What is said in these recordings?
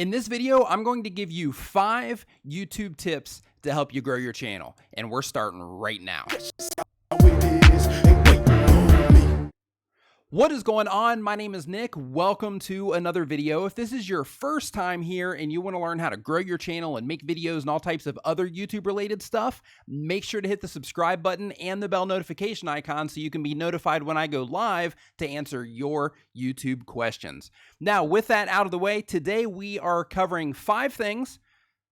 In this video, I'm going to give you 5 YouTube tips to help you grow your channel, and we're starting right now. What is going on? My name is Nick. Welcome to another video. If this is your first time here and you want to learn how to grow your channel and make videos and all types of other YouTube related stuff, make sure to hit the subscribe button and the bell notification icon so you can be notified when I go live to answer your YouTube questions. Now, with that out of the way, today we are covering 5 things,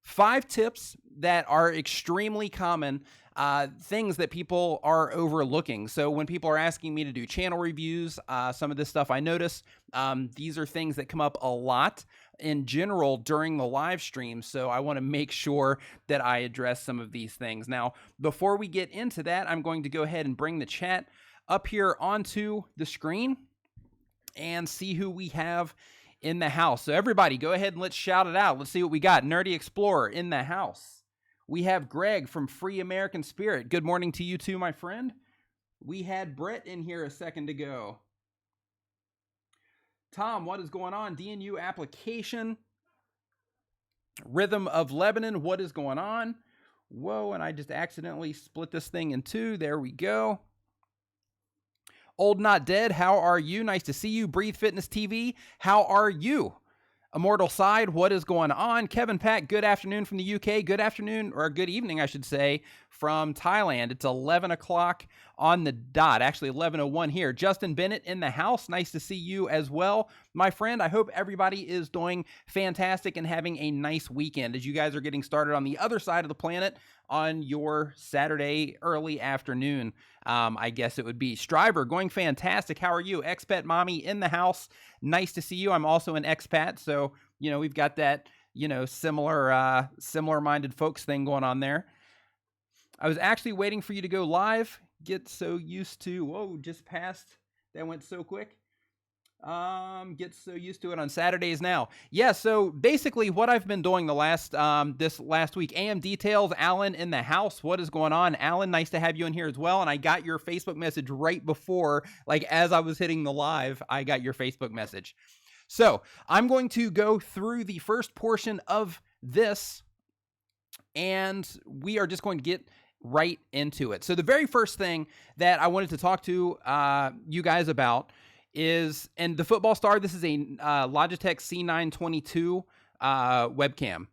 5 tips that are extremely common things that people are overlooking. So when people are asking me to do channel reviews, some of this stuff I notice, these are things that come up a lot in general during the live stream. So I want to make sure that I address some of these things. Now, before we get into that, I'm going to go ahead and bring the chat up here onto the screen and see who we have in the house. So everybody go ahead and let's shout it out. Let's see what we got. Nerdy Explorer in the house. We have Greg from Free American Spirit. Good morning to you too, my friend. We had Brett in here a second ago. Tom, what is going on? DNU application. Rhythm of Lebanon, what is going on? Whoa, and I just accidentally split this thing in 2. There we go. Old Not Dead, how are you? Nice to see you. Breathe Fitness TV, how are you? Immortal Side, what is going on? Kevin Pack, good afternoon from the UK. Good afternoon, or good evening, I should say, from Thailand. It's 11 o'clock on the dot. Actually, 11:01 here. Justin Bennett in the house. Nice to see you as well, my friend. I hope everybody is doing fantastic and having a nice weekend as you guys are getting started on the other side of the planet on your Saturday early afternoon. I guess it would be. Striver, going fantastic. How are you? Expat Mommy in the house. Nice to see you. I'm also an expat, so, you know, we've got that, you know, similar-minded folks thing going on there. I was actually waiting for you to go live. Get so used to, whoa, just passed. That went so quick. Get so used to it on Saturdays now. Yeah, so basically what I've been doing this last week, AM Details, Alan in the house. What is going on? Alan, nice to have you in here as well. And I got your Facebook message right before, like as I was hitting the live, I got your Facebook message. So I'm going to go through the first portion of this and we are just going to get right into it. So the very first thing that I wanted to talk to you guys about is, and the football star, this is a Logitech C922 webcam.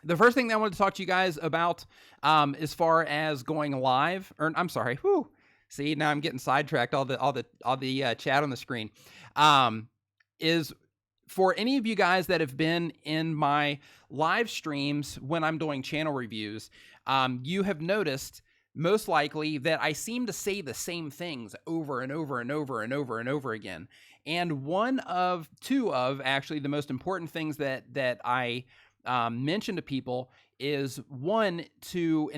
The first thing that I wanted to talk to you guys about as far as going live, or I'm sorry, whoo, see, now I'm getting sidetracked, all the chat on the screen, is for any of you guys that have been in my live streams when I'm doing channel reviews, you have noticed most likely that I seem to say the same things over and over and over and over and over again. And two of actually the most important things that I mention to people is and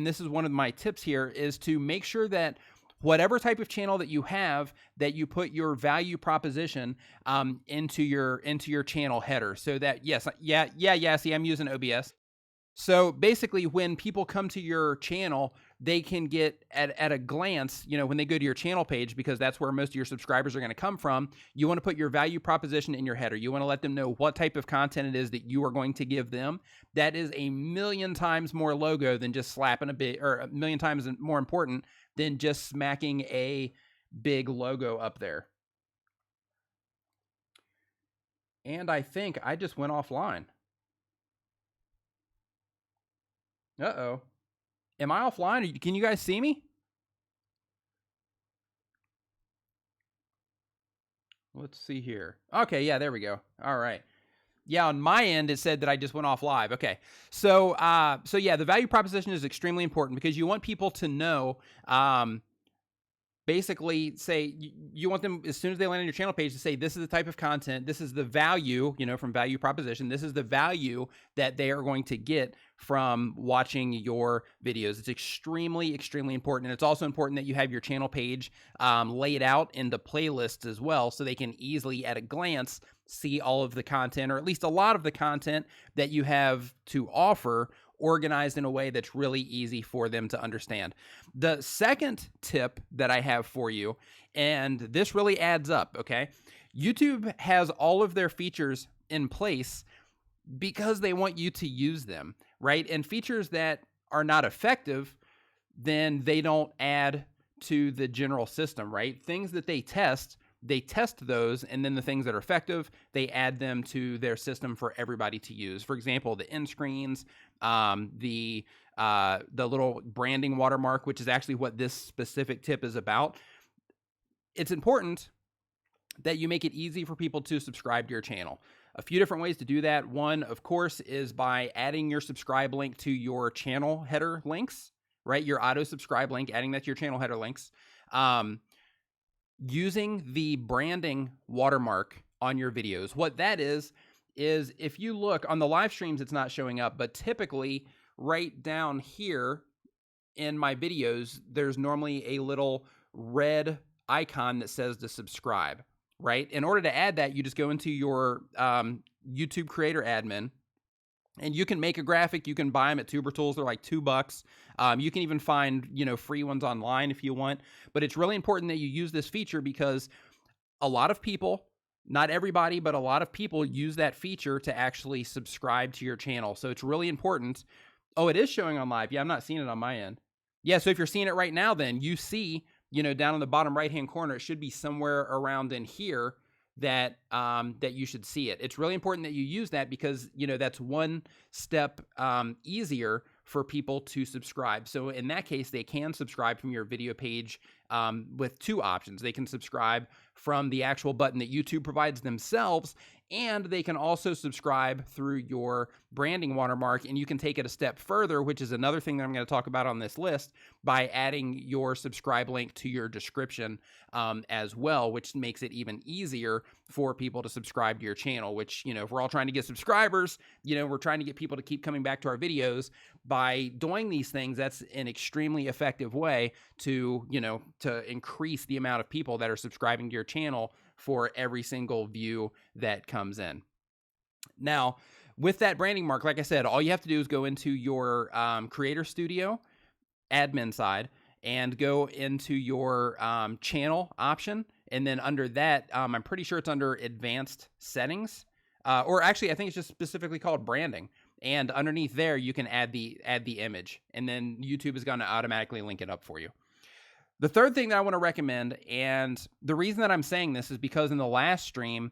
this is one of my tips here, is to make sure that whatever type of channel that you have, that you put your value proposition into your channel header, so that see, I'm using OBS. So basically, when people come to your channel, they can get at a glance, you know, when they go to your channel page, because that's where most of your subscribers are going to come from. You want to put your value proposition in your header. You want to let them know what type of content it is that you are going to give them. That is a million times more logo than just slapping or a million times more important than just smacking a big logo up there. And I think I just went offline. Uh-oh. Am I offline? Can you guys see me? Let's see here. Okay, yeah, there we go. All right. Yeah, on my end, it said that I just went off live. Okay. So yeah, the value proposition is extremely important because you want people to know, basically say, you want them, as soon as they land on your channel page, to say, this is the type of content, this is the value, you know, from value proposition, this is the value that they are going to get from watching your videos. It's extremely, extremely important. And it's also important that you have your channel page laid out into playlists as well, so they can easily, at a glance, see all of the content, or at least a lot of the content that you have to offer, organized in a way that's really easy for them to understand. The second tip that I have for you, and this really adds up, okay? YouTube has all of their features in place because they want you to use them, right? And features that are not effective, then they don't add to the general system, right? Things that they test those, and then the things that are effective, they add them to their system for everybody to use. For example, the end screens, the little branding watermark, which is actually what this specific tip is about. It's important that you make it easy for people to subscribe to your channel. A few different ways to do that. One, of course, is by adding your subscribe link to your channel header links, right? Your auto subscribe link, adding that to your channel header links. Using the branding watermark on your videos. What that is if you look on the live streams, it's not showing up, but typically right down here in my videos, there's normally a little red icon that says to subscribe, right? In order to add that, you just go into your YouTube creator admin, and you can make a graphic. You can buy them at Tuber Tools. They're like $2. You can even find, free ones online if you want. But it's really important that you use this feature because a lot of people, not everybody, but a lot of people use that feature to actually subscribe to your channel. So it's really important. Oh, it is showing on live. Yeah, I'm not seeing it on my end. Yeah, so if you're seeing it right now, then you see, down in the bottom right-hand corner, it should be somewhere around in here that you should see it. It's really important that you use that because, that's one step easier for people to subscribe. So in that case, they can subscribe from your video page with two options. They can subscribe from the actual button that YouTube provides themselves, and they can also subscribe through your branding watermark, and you can take it a step further, which is another thing that I'm going to talk about on this list, by adding your subscribe link to your description as well, which makes it even easier for people to subscribe to your channel, which, if we're all trying to get subscribers, we're trying to get people to keep coming back to our videos. By doing these things, that's an extremely effective way to, to increase the amount of people that are subscribing to your channel for every single view that comes in. Now, with that branding mark, like I said, all you have to do is go into your Creator Studio admin side and go into your channel option. And then under that, I'm pretty sure it's under advanced settings, or actually I think it's just specifically called branding. And underneath there, you can add the image, and then YouTube is going to automatically link it up for you. The third thing that I want to recommend, and the reason that I'm saying this is because in the last stream,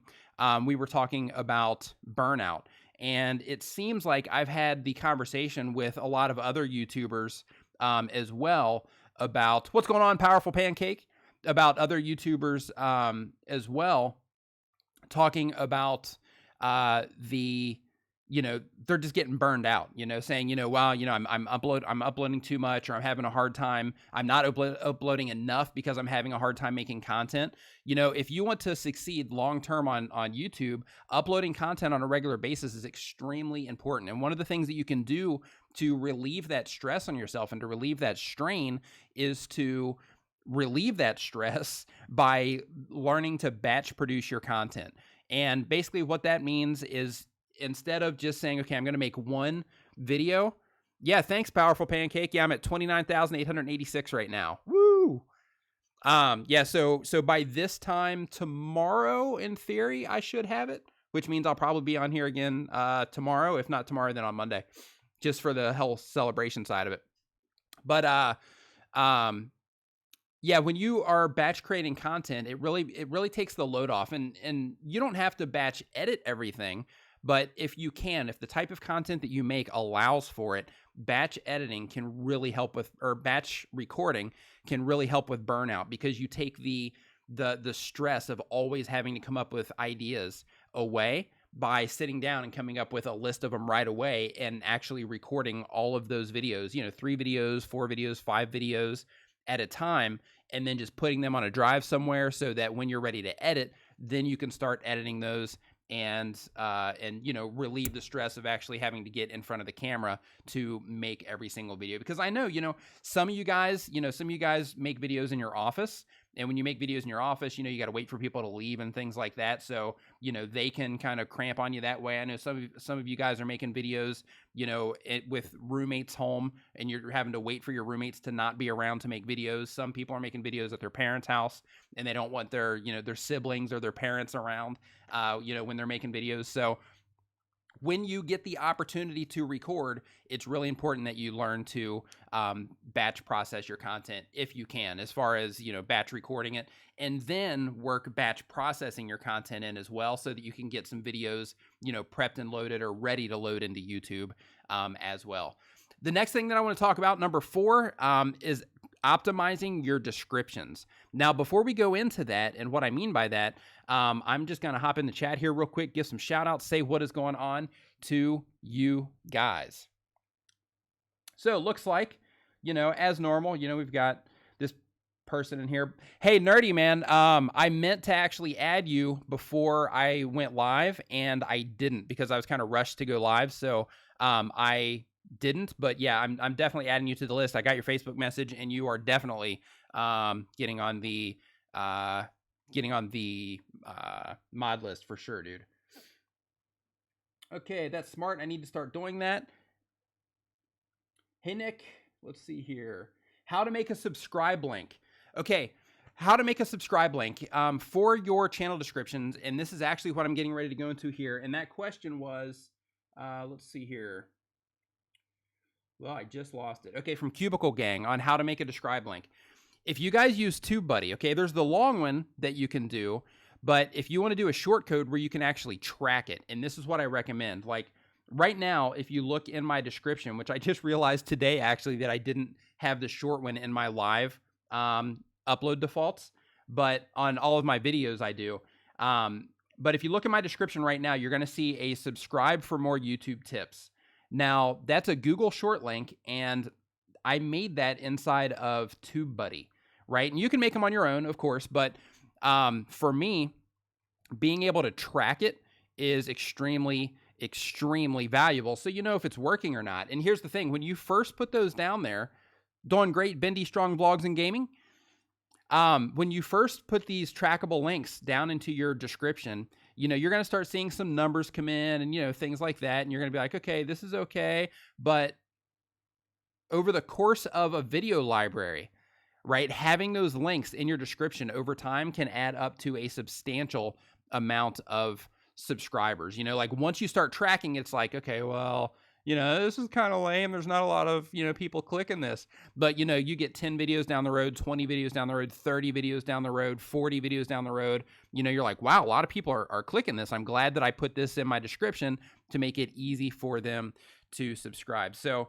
we were talking about burnout. And it seems like I've had the conversation with a lot of other YouTubers as well about what's going on, Powerful Pancake, about other YouTubers as well, talking about they're just getting burned out, saying, wow, I'm uploading too much, or I'm having a hard time. I'm not uploading enough because I'm having a hard time making content. If you want to succeed long-term on YouTube, uploading content on a regular basis is extremely important. And one of the things that you can do to relieve that stress on yourself and to relieve that strain is to relieve that stress by learning to batch produce your content. And basically what that means is, instead of just saying, okay, I'm going to make one video. Yeah, thanks, Powerful Pancake. Yeah, I'm at 29,886 right now. Woo! Yeah, so by this time tomorrow, in theory, I should have it, which means I'll probably be on here again tomorrow. If not tomorrow, then on Monday, just for the health celebration side of it. But yeah, when you are batch creating content, it really takes the load off, and you don't have to batch edit everything. But if the type of content that you make allows for it, batch editing can really help with, or batch recording can really help with burnout, because you take the stress of always having to come up with ideas away by sitting down and coming up with a list of them right away and actually recording all of those videos, 3 videos, 4 videos, 5 videos at a time, and then just putting them on a drive somewhere so that when you're ready to edit, then you can start editing those and relieve the stress of actually having to get in front of the camera to make every single video. Because I know, some of you guys make videos in your office, and when you make videos in your office, you got to wait for people to leave and things like that. So, they can kind of cramp on you that way. I know some of you guys are making videos, with roommates home, and you're having to wait for your roommates to not be around to make videos. Some people are making videos at their parents' house, and they don't want their siblings or their parents around, when they're making videos. So when you get the opportunity to record, it's really important that you learn to batch process your content if you can, as far as, batch recording it, and then work batch processing your content in as well, so that you can get some videos, prepped and loaded or ready to load into YouTube as well. The next thing that I want to talk about, number 4, is optimizing your descriptions. Now, before we go into that and what I mean by that, I'm just going to hop in the chat here real quick, give some shout outs, say what is going on to you guys. So it looks like, as normal, we've got this person in here. Hey, Nerdy Man, I meant to actually add you before I went live, and I didn't because I was kind of rushed to go live. So I didn't, but yeah, I'm definitely adding you to the list. I got your Facebook message, and you are definitely getting on the mod list for sure, dude. Okay, that's smart. I need to start doing that. Hey, Nick, let's see here. How to make a subscribe link. Okay, how to make a subscribe link for your channel descriptions, and this is actually what I'm getting ready to go into here. And that question was, let's see here. Well, I just lost it. Okay, from Cubicle Gang on how to make a describe link. If you guys use TubeBuddy, okay, there's the long one that you can do, but if you want to do a short code where you can actually track it, and this is what I recommend. Like right now, if you look in my description, which I just realized today actually that I didn't have the short one in my live upload defaults, but on all of my videos I do. But if you look at my description right now, you're going to see a subscribe for more YouTube tips. Now, that's a Google short link, and I made that inside of TubeBuddy, right? And you can make them on your own, of course, but for me, being able to track it is extremely, extremely valuable, so you know if it's working or not. And here's the thing. When you first put those down there, doing great, Bendy Strong Vlogs and Gaming, when you first put these trackable links down into your description, you're going to start seeing some numbers come in and, things like that. And you're going to be like, okay, this is okay. But over the course of a video library, right, having those links in your description over time can add up to a substantial amount of subscribers. Like once you start tracking, it's like, okay, well, this is kind of lame. There's not a lot of, people clicking this. But, you get 10 videos down the road, 20 videos down the road, 30 videos down the road, 40 videos down the road. You're like, wow, a lot of people are clicking this. I'm glad that I put this in my description to make it easy for them to subscribe. So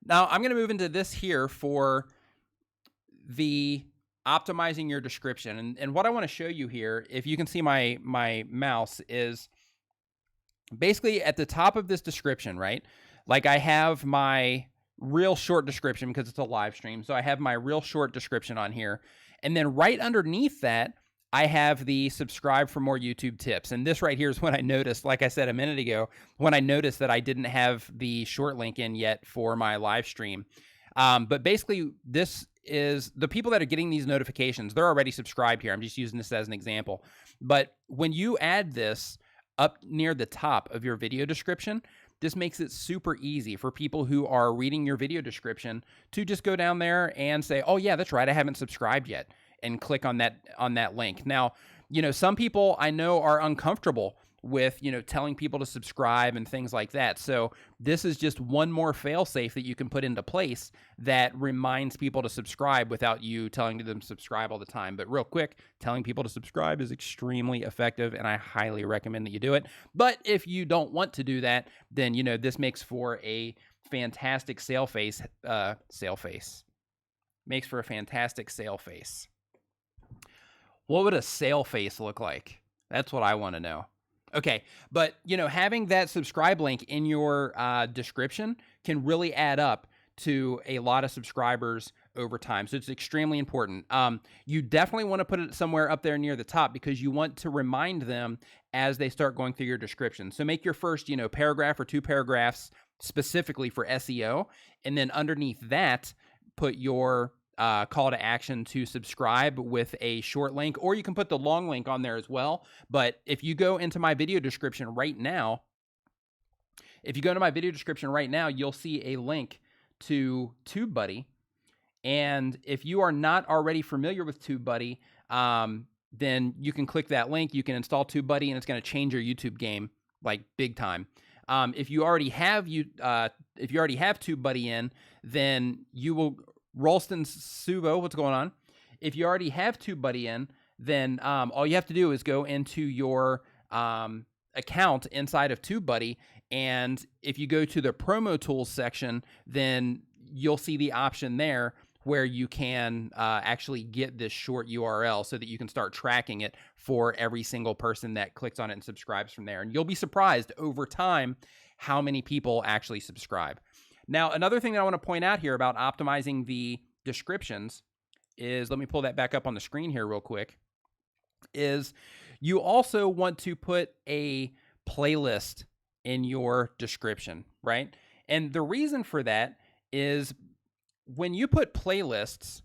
now I'm going to move into this here for the optimizing your description. And what I want to show you here, if you can see my mouse, is basically at the top of this description, right? Like I have my real short description because it's a live stream. So I have my real short description on here. And then right underneath that, I have the subscribe for more YouTube tips. And this right here is when I noticed, like I said a minute ago, when I noticed that I didn't have the short link in yet for my live stream. But basically, this is the people that are getting these notifications. They're already subscribed here. I'm just using this as an example. But when you add this up near the top of your video description, this makes it super easy for people who are reading your video description to just go down there and say, oh yeah, that's right, I haven't subscribed yet, and click on that link. Now, some people I know are uncomfortable with, telling people to subscribe and things like that. So this is just one more fail-safe that you can put into place that reminds people to subscribe without you telling them to subscribe all the time. But real quick, telling people to subscribe is extremely effective, and I highly recommend that you do it. But if you don't want to do that, then, this makes for a fantastic sale face. Makes for a fantastic sale face. What would a sale face look like? That's what I want to know. Okay, but, having that subscribe link in your description can really add up to a lot of subscribers over time. So it's extremely important. You definitely want to put it somewhere up there near the top because you want to remind them as they start going through your description. So make your first, paragraph or 2 paragraphs specifically for SEO, and then underneath that, put your call to action to subscribe with a short link, or you can put the long link on there as well. But if you go into my video description right now, you'll see a link to TubeBuddy. And if you are not already familiar with TubeBuddy, then you can click that link. You can install TubeBuddy, and it's going to change your YouTube game like big time. If you already have TubeBuddy in, then you will Ralston Suvo. What's going on? If you already have TubeBuddy in, then all you have to do is go into your account inside of TubeBuddy, and if you go to the promo tools section, then you'll see the option there where you can actually get this short URL so that you can start tracking it for every single person that clicks on it and subscribes from there. And you'll be surprised over time how many people actually subscribe. Now, another thing that I want to point out here about optimizing the descriptions is, let me pull that back up on the screen here real quick, is you also want to put a playlist in your description, right? And the reason for that is when you put playlists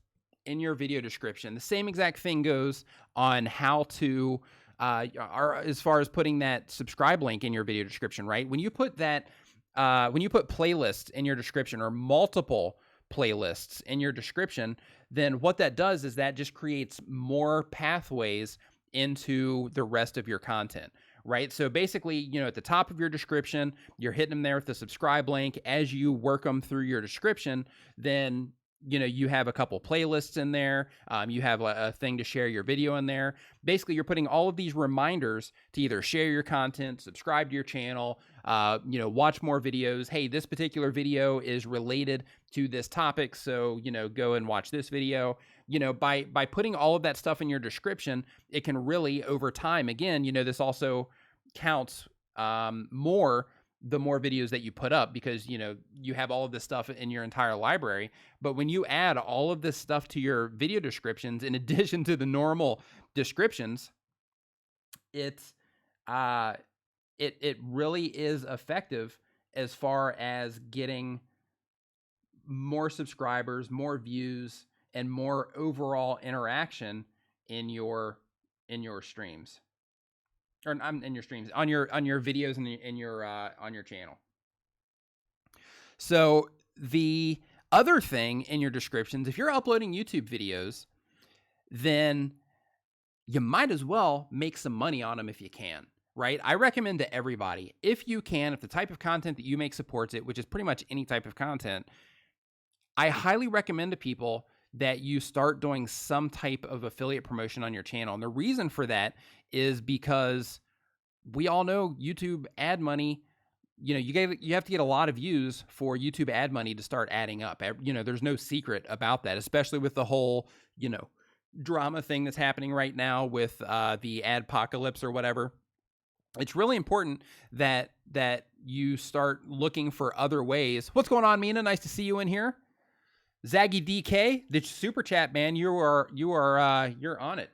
in your video description, the same exact thing goes on how to, as far as putting that subscribe link in your video description, right? When you put that, when you put playlists in your description or multiple playlists in your description, then what that does is that just creates more pathways into the rest of your content, right? So basically, at the top of your description, you're hitting them there with the subscribe link. As you work them through your description, then, you have a couple playlists in there. You have a thing to share your video in there. Basically, you're putting all of these reminders to either share your content, subscribe to your channel, watch more videos. Hey, this particular video is related to this topic, so, go and watch this video. By putting all of that stuff in your description, it can really, over time, again, this also counts more the more videos that you put up, because, you have all of this stuff in your entire library. But when you add all of this stuff to your video descriptions, in addition to the normal descriptions, it really is effective as far as getting more subscribers, more views, and more overall interaction in your streams, or in your streams, on your videos and in your on your channel. So the other thing in your descriptions, if you're uploading YouTube videos, then you might as well make some money on them if you can, right? I recommend to everybody, if you can, if the type of content that you make supports it, which is pretty much any type of content, I highly recommend to people that you start doing some type of affiliate promotion on your channel. And the reason for that is because we all know YouTube ad money, you have to get a lot of views for YouTube ad money to start adding up. There's no secret about that, especially with the whole, drama thing that's happening right now with the adpocalypse or whatever. It's really important that you start looking for other ways. What's going on, Mina? Nice to see you in here. Zaggy DK, the super chat, man, you're on it.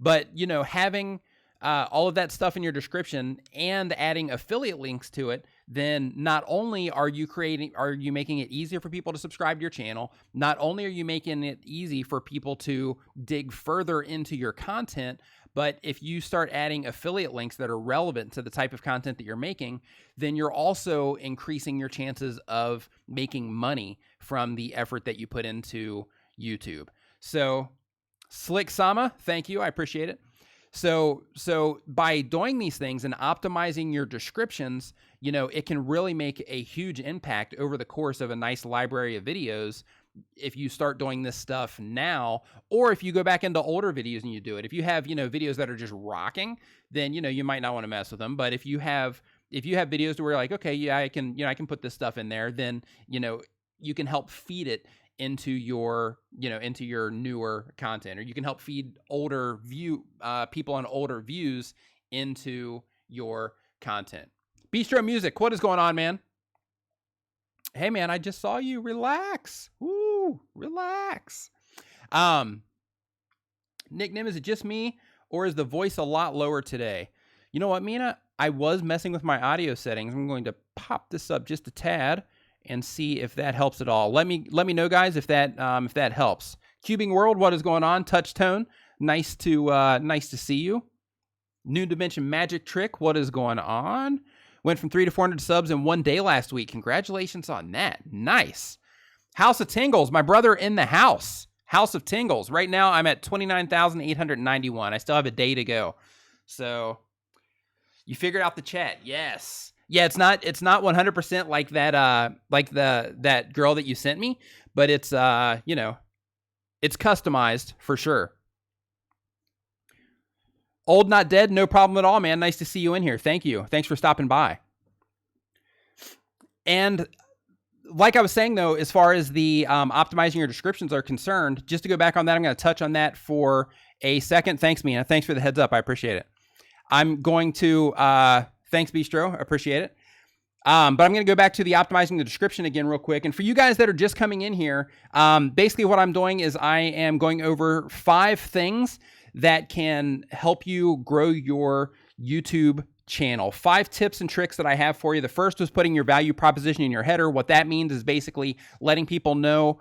But having all of that stuff in your description and adding affiliate links to it, then not only are you making it easier for people to subscribe to your channel, not only are you making it easy for people to dig further into your content, but if you start adding affiliate links that are relevant to the type of content that you're making, then you're also increasing your chances of making money from the effort that you put into YouTube. So, Slick Sama, thank you. I appreciate it. So by doing these things and optimizing your descriptions, it can really make a huge impact over the course of a nice library of videos if you start doing this stuff now, or if you go back into older videos and you do it. If you have, videos that are just rocking, then, you might not want to mess with them. But if you have videos to where you're like, okay, yeah, I can put this stuff in there, then, you can help feed it into your newer content, or you can help feed people on older views into your content. Bistro Music, what is going on, man? Hey, man, I just saw you. Relax. Woo, relax. Nick Nim, is it just me, or is the voice a lot lower today? You know what, Mina? I was messing with my audio settings. I'm going to pop this up just a tad and see if that helps at all. Let me know, guys, if that helps. Cubing World, what is going on? Touch Tone, nice to see you. New Dimension Magic Trick, what is going on? Went from 300 to 400 subs in one day last week. Congratulations on that. Nice. House of Tingles, my brother in the house. House of Tingles. Right now, I'm at 29,891. I still have a day to go. So You figured out the chat. Yes. Yeah, it's not 100% like that like that girl that you sent me, but it's you know, it's customized for sure. Old Not Dead, no problem at all, man. Nice to see you in here. Thank you. Thanks for stopping by. And like I was saying, though, as far as the optimizing your descriptions are concerned, just to go back on that, I'm going to touch on that for a second. Thanks, Mina. Thanks for the heads up. I appreciate it. I'm going to, thanks, Bistro. Appreciate it. But I'm going to go back to the optimizing the description again real quick. And for you guys that are just coming in here, basically what I'm doing is I am going over 5 things that can help you grow your YouTube channel. 5 tips and tricks that I have for you. The first was putting your value proposition in your header. What that means is basically letting people know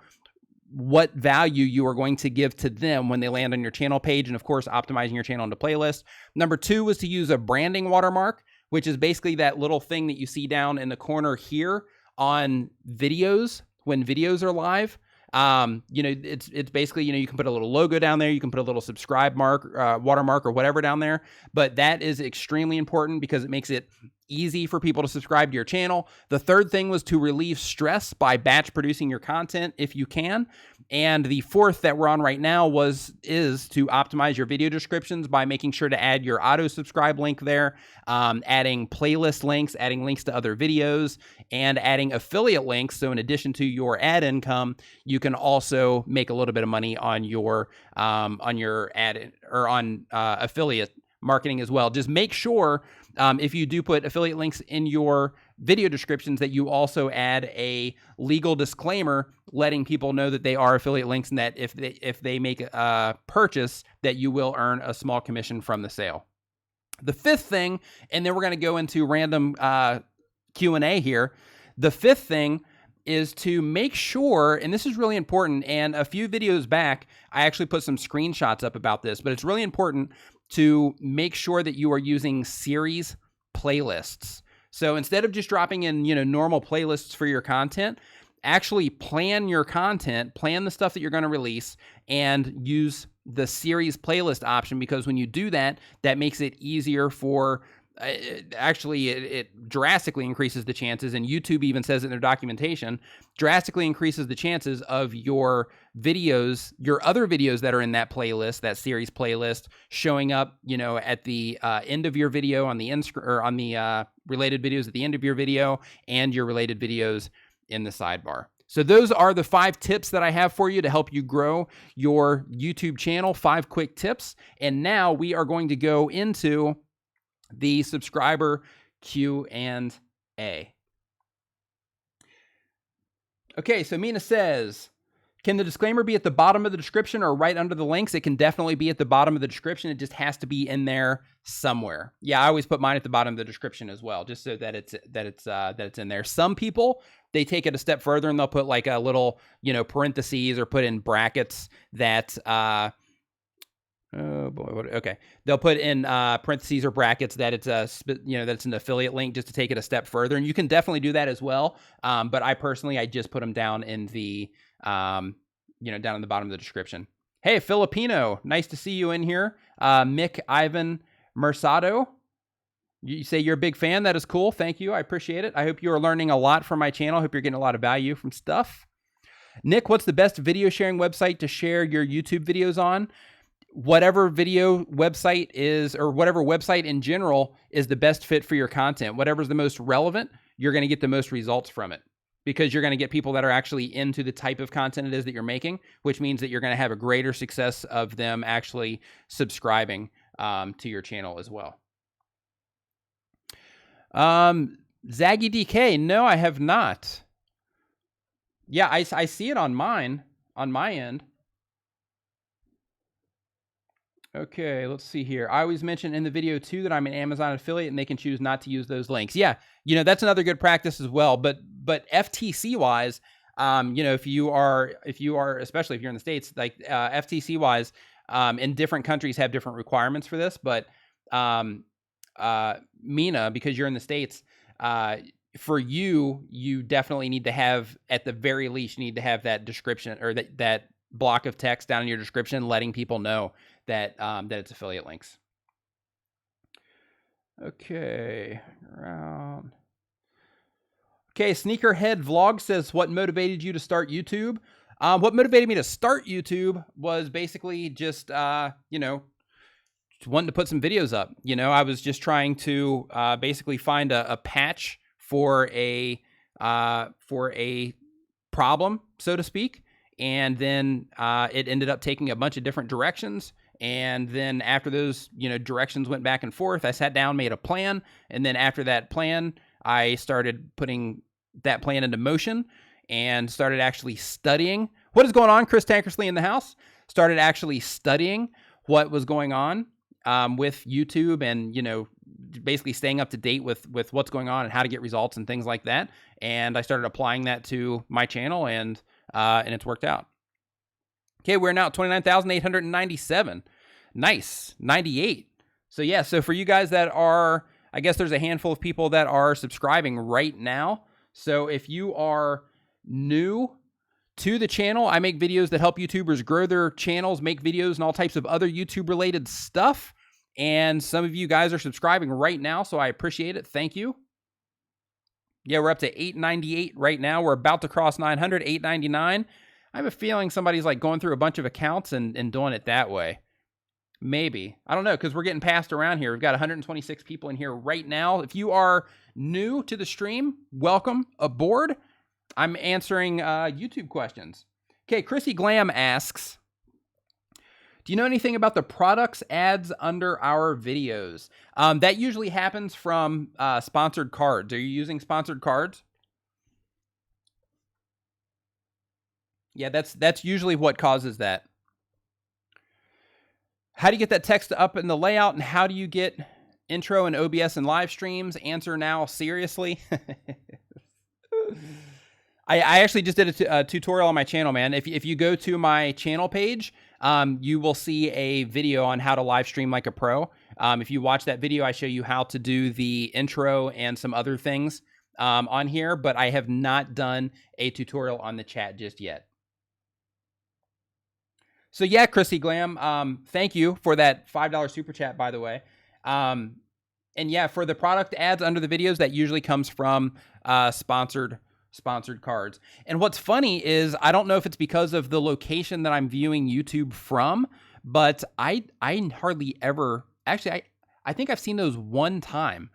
what value you are going to give to them when they land on your channel page, and of course, optimizing your channel into playlist. Number 2 was to use a branding watermark, which is basically that little thing that you see down in the corner here on videos when videos are live. You know, it's basically, you know, you can put a little logo down there, you can put a little subscribe mark, watermark or whatever down there, but that is extremely important because it makes it easy for people to subscribe to your channel. The third thing was to relieve stress by batch producing your content if you can. And the fourth that we're on right now is to optimize your video descriptions by making sure to add your auto subscribe link there, adding playlist links, adding links to other videos, and adding affiliate links. So in addition to your ad income, you can also make a little bit of money on your ad or on affiliate marketing as well. Just make sure if you do put affiliate links in your video descriptions that you also add a legal disclaimer letting people know that they are affiliate links and that if they make a purchase that you will earn a small commission from the sale. The fifth thing, and then we're going to go into random Q&A here. The fifth thing is to make sure, and this is really important, and a few videos back, I actually put some screenshots up about this, but it's really important to make sure that you are using series playlists. So instead of just dropping in, you know, normal playlists for your content, actually plan your content, plan the stuff that you're going to release, and use the series playlist option, because when you do that, that makes it easier for it drastically increases the chances, and YouTube even says it in their documentation, drastically increases the chances of your videos, your other videos that are in that playlist, that series playlist, showing up, you know, at the end of your video on the or on the related videos at the end of your video, and your related videos in the sidebar. So those are the 5 tips that I have for you to help you grow your YouTube channel. 5 quick tips, and now we are going to go into the subscriber Q&A. Okay, so Mina says, can the disclaimer be at the bottom of the description or right under the links? It can definitely be at the bottom of the description. It just has to be in there somewhere. Yeah, I always put mine at the bottom of the description as well, just so that it's in there. Some people, they take it a step further and they'll put like a little, you know, parentheses or put in brackets that oh boy, okay. They'll put in parentheses or brackets that it's that's an affiliate link, just to take it a step further. And you can definitely do that as well. But I just put them down in the, down in the bottom of the description. Hey, Filipino, nice to see you in here. Mick Ivan Mersado, you say you're a big fan. That is cool. Thank you. I appreciate it. I hope you are learning a lot from my channel. I hope you're getting a lot of value from stuff. Nick, what's the best video sharing website to share your YouTube videos on? Whatever video website is, or whatever website in general is the best fit for your content. Whatever's the most relevant, you're going to get the most results from it, because you're going to get people that are actually into the type of content it is that you're making, which means that you're going to have a greater success of them actually subscribing to your channel as well. Zaggy DK, no, I have not. Yeah, I see it on mine, on my end. Okay, let's see here. I always mention in the video too that I'm an Amazon affiliate and they can choose not to use those links. Yeah, that's another good practice as well. But FTC wise, if you are, especially if you're in the States, like FTC wise, in different countries have different requirements for this. But Mina, because you're in the States, for you definitely need to have, at the very least, you need to have that description, or that block of text down in your description letting people know that that it's affiliate links. Okay. Around. Okay, Sneakerhead Vlog says, what motivated you to start YouTube? What motivated me to start YouTube was basically just, wanting to put some videos up. I was just trying to basically find a patch for a problem, so to speak. And then it ended up taking a bunch of different directions. And then after those, directions went back and forth, I sat down, made a plan. And then after that plan, I started putting that plan into motion and started actually studying. What is going on? Chris Tankersley in the house. Started actually studying what was going on with YouTube and, basically staying up to date with what's going on and how to get results and things like that. And I started applying that to my channel, and it's worked out. Okay, we're now at 29,897. Nice. 98. So yeah, so for you guys that are, I guess there's a handful of people that are subscribing right now. So if you are new to the channel, I make videos that help YouTubers grow their channels, make videos and all types of other YouTube related stuff. And some of you guys are subscribing right now, so I appreciate it. Thank you. Yeah, we're up to 898 right now. We're about to cross 900, 899. I have a feeling somebody's like going through a bunch of accounts and doing it that way. Maybe. I don't know, because we're getting passed around here. We've got 126 people in here right now. If you are new to the stream, welcome aboard. I'm answering YouTube questions. Okay, Chrissy Glam asks, do you know anything about the products ads under our videos? That usually happens from sponsored cards. Are you using sponsored cards? Yeah, that's usually what causes that. How do you get that text up in the layout, and how do you get intro and OBS and live streams? Answer now, seriously. I actually just did a tutorial on my channel, man. If you go to my channel page, you will see a video on how to live stream like a pro. If you watch that video, I show you how to do the intro and some other things on here, but I have not done a tutorial on the chat just yet. So yeah, Chrissy Glam, thank you for that $5 super chat, by the way. And yeah, for the product ads under the videos, that usually comes from sponsored cards. And what's funny is, I don't know if it's because of the location that I'm viewing YouTube from, but I hardly ever, actually, I think I've seen those one time.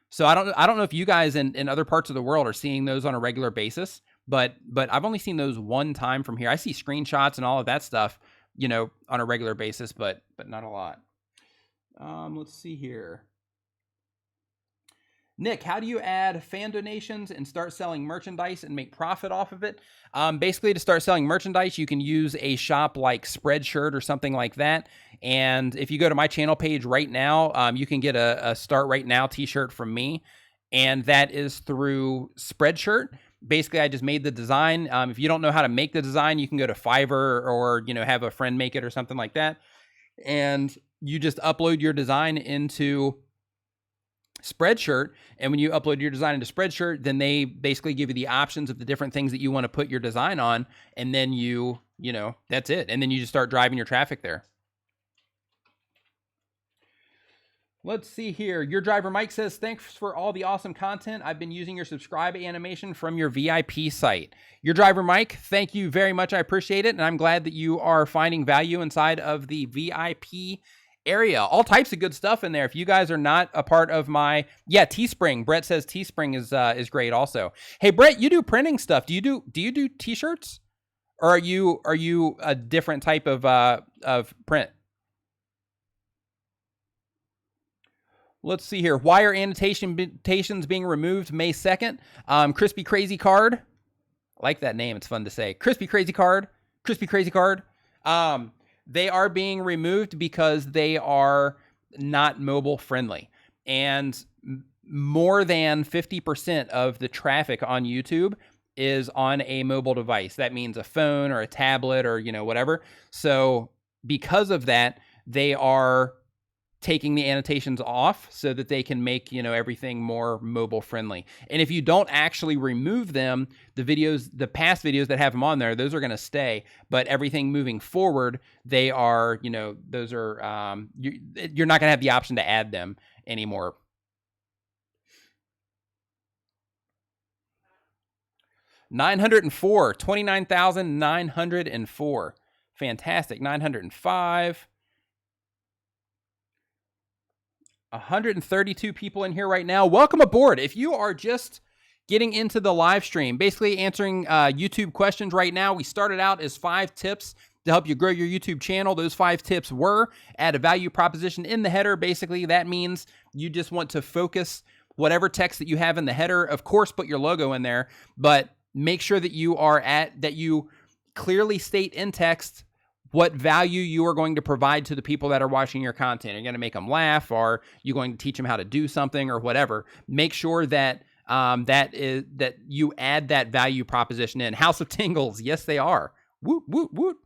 So I don't know if you guys in other parts of the world are seeing those on a regular basis, but I've only seen those one time from here. I see screenshots and all of that stuff, on a regular basis, but not a lot. Let's see here. Nick, how do you add fan donations and start selling merchandise and make profit off of it? Basically, to start selling merchandise, you can use a shop like Spreadshirt or something like that. And if you go to my channel page right now, you can get a Start Right Now t-shirt from me. And that is through Spreadshirt. Basically, I just made the design. If you don't know how to make the design, you can go to Fiverr or, have a friend make it or something like that. And you just upload your design into Spreadshirt, and when you upload your design into Spreadshirt, then they basically give you the options of the different things that you want to put your design on, and then that's it. And then you just start driving your traffic there. Let's see here. Your driver Mike says, thanks for all the awesome content. I've been using your subscribe animation from your VIP site. Your driver Mike, thank you very much. I appreciate it. And I'm glad that you are finding value inside of the VIP area. All types of good stuff in there. If you guys are not a part of my, Teespring. Brett says Teespring is great also. Hey, Brett, you do printing stuff. Do you do t-shirts? Or are you a different type of print? Let's see here. Why are annotations being removed May 2nd? Crispy Crazy Card. I like that name. It's fun to say. Crispy Crazy Card. They are being removed because they are not mobile friendly. And more than 50% of the traffic on YouTube is on a mobile device. That means a phone or a tablet or, whatever. So because of that, they are taking the annotations off so that they can make, everything more mobile friendly. And if you don't actually remove them, the past videos that have them on there, those are going to stay. But everything moving forward, they are, those are, you're not going to have the option to add them anymore. 904, 29,904. Fantastic. 905. 132 people in here right now. Welcome aboard. If you are just getting into the live stream, basically answering YouTube questions right now, we started out as 5 tips to help you grow your YouTube channel. Those 5 tips were: add a value proposition in the header. Basically, that means you just want to focus whatever text that you have in the header. Of course, put your logo in there, but make sure that you clearly state in text what value you are going to provide to the people that are watching your content. Are you going to make them laugh? Or are you going to teach them how to do something or whatever? Make sure that that you add that value proposition in. House of Tingles, yes, they are. Woot, woot, woot.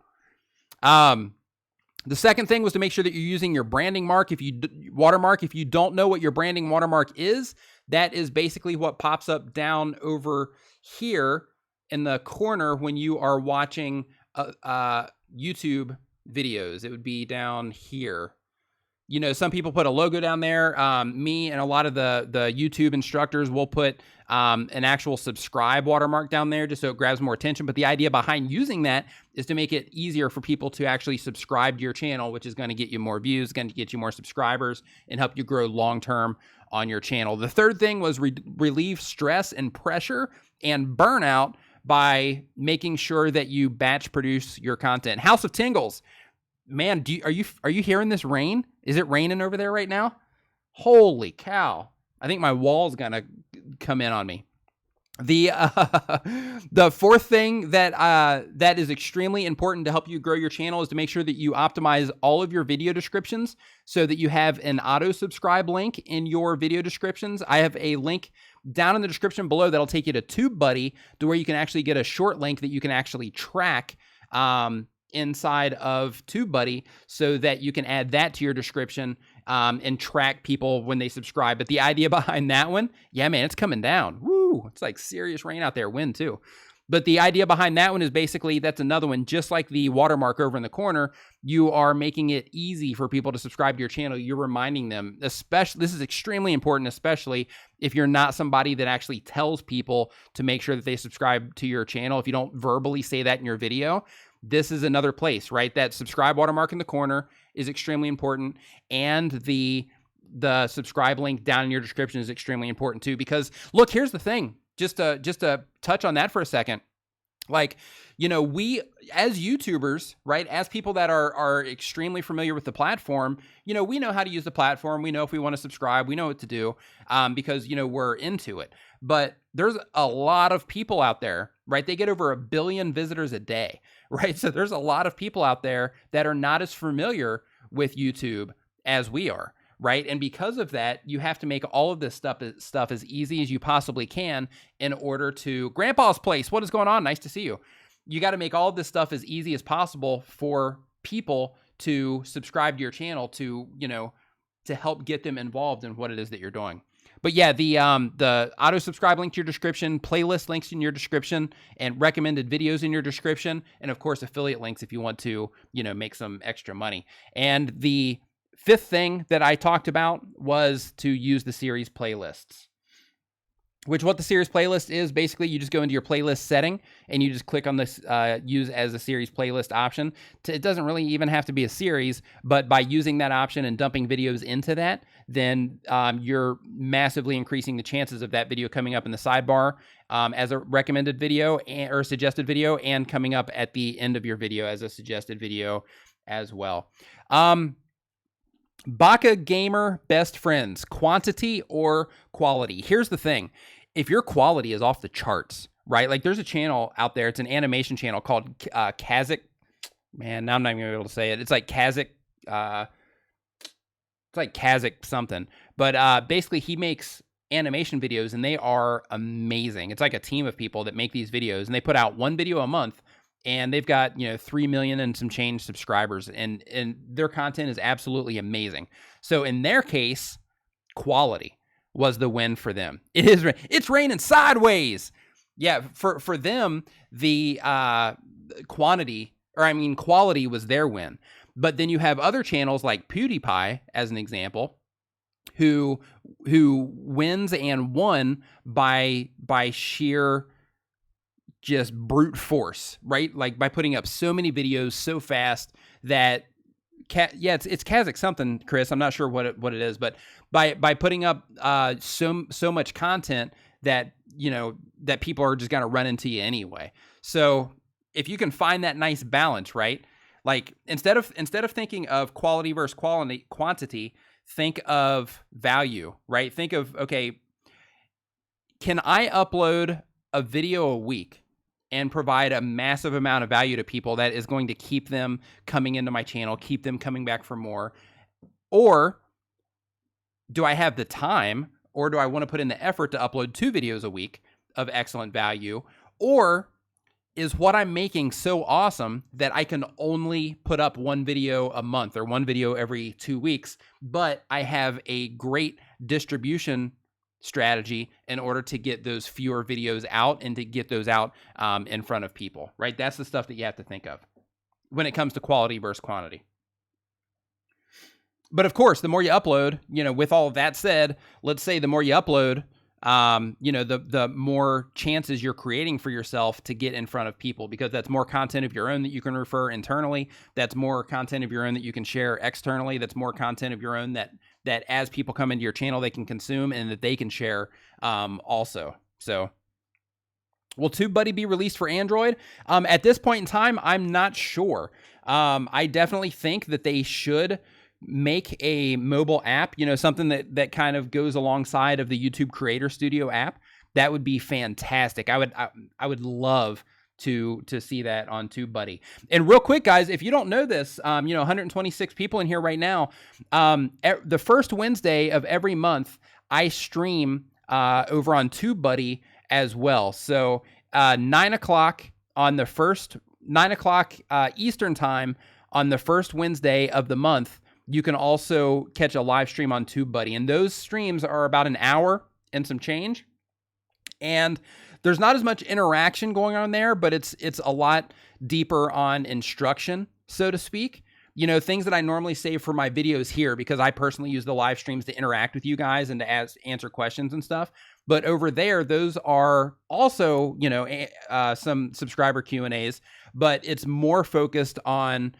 The second thing was to make sure that you're using your branding watermark. If you don't know what your branding watermark is, that is basically what pops up down over here in the corner when you are watching YouTube videos. It would be down here. You know, some people put a logo down there. Me and a lot of the YouTube instructors will put an actual subscribe watermark down there just so it grabs more attention. But the idea behind using that is to make it easier for people to actually subscribe to your channel, which is going to get you more views, going to get you more subscribers, and help you grow long-term on your channel. The third thing was relieve stress and pressure and burnout by making sure that you batch produce your content. House of Tingles, man, are you hearing this rain? Is it raining over there right now? Holy cow! I think my wall's gonna come in on me. The fourth thing that is extremely important to help you grow your channel is to make sure that you optimize all of your video descriptions so that you have an auto subscribe link in your video descriptions. I have a link down in the description below that'll take you to TubeBuddy, to where you can actually get a short link that you can actually track inside of TubeBuddy, so that you can add that to your description and track people when they subscribe. But the idea behind that one, yeah, man, it's coming down. Woo! It's like serious rain out there, wind too. But the idea behind that one is basically, that's another one, just like the watermark over in the corner, you are making it easy for people to subscribe to your channel. You're reminding them, especially, this is extremely important, especially if you're not somebody that actually tells people to make sure that they subscribe to your channel. If you don't verbally say that in your video, this is another place, right? That subscribe watermark in the corner is extremely important. And the subscribe link down in your description is extremely important too, because look, here's the thing. Just to touch on that for a second, like, you know, we as YouTubers, right, as people that are extremely familiar with the platform, you know, we know how to use the platform. We know if we want to subscribe, we know what to do, because, you know, we're into it. But there's a lot of people out there, right? They get over 1 billion visitors a day, right? So there's a lot of people out there that are not as familiar with YouTube as we are. Right. And because of that, you have to make all of this stuff as easy as you possibly can in order to... Grandpa's Place, what is going on? Nice to see you. You got to make all of this stuff as easy as possible for people to subscribe to your channel, to, you know, to help get them involved in what it is that you're doing. But yeah, the auto subscribe link to your description, playlist links in your description, and recommended videos in your description, and of course affiliate links if you want to, you know, make some extra money. And the fifth thing that I talked about was to use the series playlists, which what the series playlist is, basically you just go into your playlist setting and you just click on this use as a series playlist option. It doesn't really even have to be a series, but by using that option and dumping videos into that, then you're massively increasing the chances of that video coming up in the sidebar as a recommended video or suggested video, and coming up at the end of your video as a suggested video as well. Baka Gamer Best Friends, quantity or quality? Here's the thing. If your quality is off the charts, right? Like there's a channel out there. It's an animation channel called Kazik. Man, now I'm not even able to say it. It's like Kazik. It's like Kazik something. But basically he makes animation videos and they are amazing. It's like a team of people that make these videos, and they put out one video a month. And they've got, you know, 3 million and some change subscribers, and their content is absolutely amazing. So in their case, quality was the win for them. It's raining sideways. Yeah, for them, the quality was their win. But then you have other channels like PewDiePie, as an example, who wins and won by sheer just brute force, right? Like by putting up so many videos so fast that it's Kazakh something, Chris. I'm not sure what it is, but by putting up so much content that, that people are just going to run into you anyway. So if you can find that nice balance, right? Like instead of thinking of quality versus quantity, think of value, right? Think of, okay, can I upload a video a week and provide a massive amount of value to people that is going to keep them coming into my channel, keep them coming back for more? Or do I have the time, or do I want to put in the effort to upload 2 videos a week of excellent value? Or is what I'm making so awesome that I can only put up 1 video a month or 1 video every 2 weeks, but I have a great distribution strategy in order to get those fewer videos out and to get those out in front of people, right? That's the stuff that you have to think of when it comes to quality versus quantity. But of course, the more you upload, with all of that said, let's say the more you upload, the more chances you're creating for yourself to get in front of people, because that's more content of your own that you can refer internally. That's more content of your own that you can share externally. That's more content of your own that as people come into your channel, they can consume and that they can share also. So will TubeBuddy be released for Android? At this point in time, I'm not sure. I definitely think that they should make a mobile app, something that kind of goes alongside of the YouTube Creator Studio app. That would be fantastic. I would love to see that on TubeBuddy. And real quick, guys, if you don't know this, 126 people in here right now. The first Wednesday of every month, I stream over on TubeBuddy as well. So 9 o'clock on the first 9 o'clock Eastern time on the first Wednesday of the month. You can also catch a live stream on TubeBuddy, and those streams are about an hour and some change. And there's not as much interaction going on there, but it's a lot deeper on instruction, so to speak. Things that I normally save for my videos here, because I personally use the live streams to interact with you guys and to answer questions and stuff. But over there, those are also, some subscriber Q&As, but it's more focused on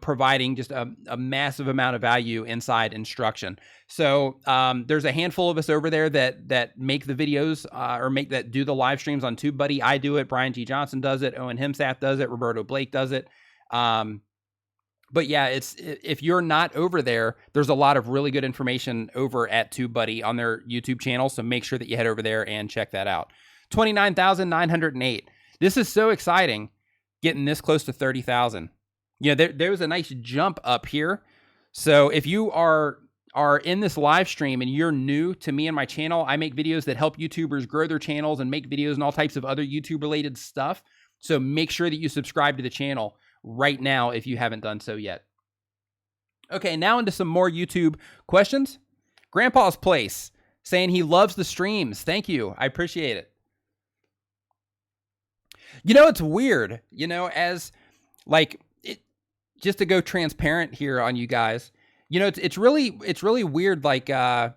providing just a massive amount of value inside instruction. So there's a handful of us over there that make the videos or do the live streams on TubeBuddy. I do it. Brian G. Johnson does it. Owen Himsath does it. Roberto Blake does it. But yeah, if you're not over there, there's a lot of really good information over at TubeBuddy on their YouTube channel. So make sure that you head over there and check that out. 29,908. This is so exciting, getting this close to 30,000. There was a nice jump up here. So if you are in this live stream and you're new to me and my channel, I make videos that help YouTubers grow their channels and make videos and all types of other YouTube related stuff. So make sure that you subscribe to the channel right now if you haven't done so yet. Okay, now into some more YouTube questions. Grandpa's Place saying he loves the streams. Thank you. I appreciate it. It's weird, just to go transparent here on you guys, it's really weird. Like, at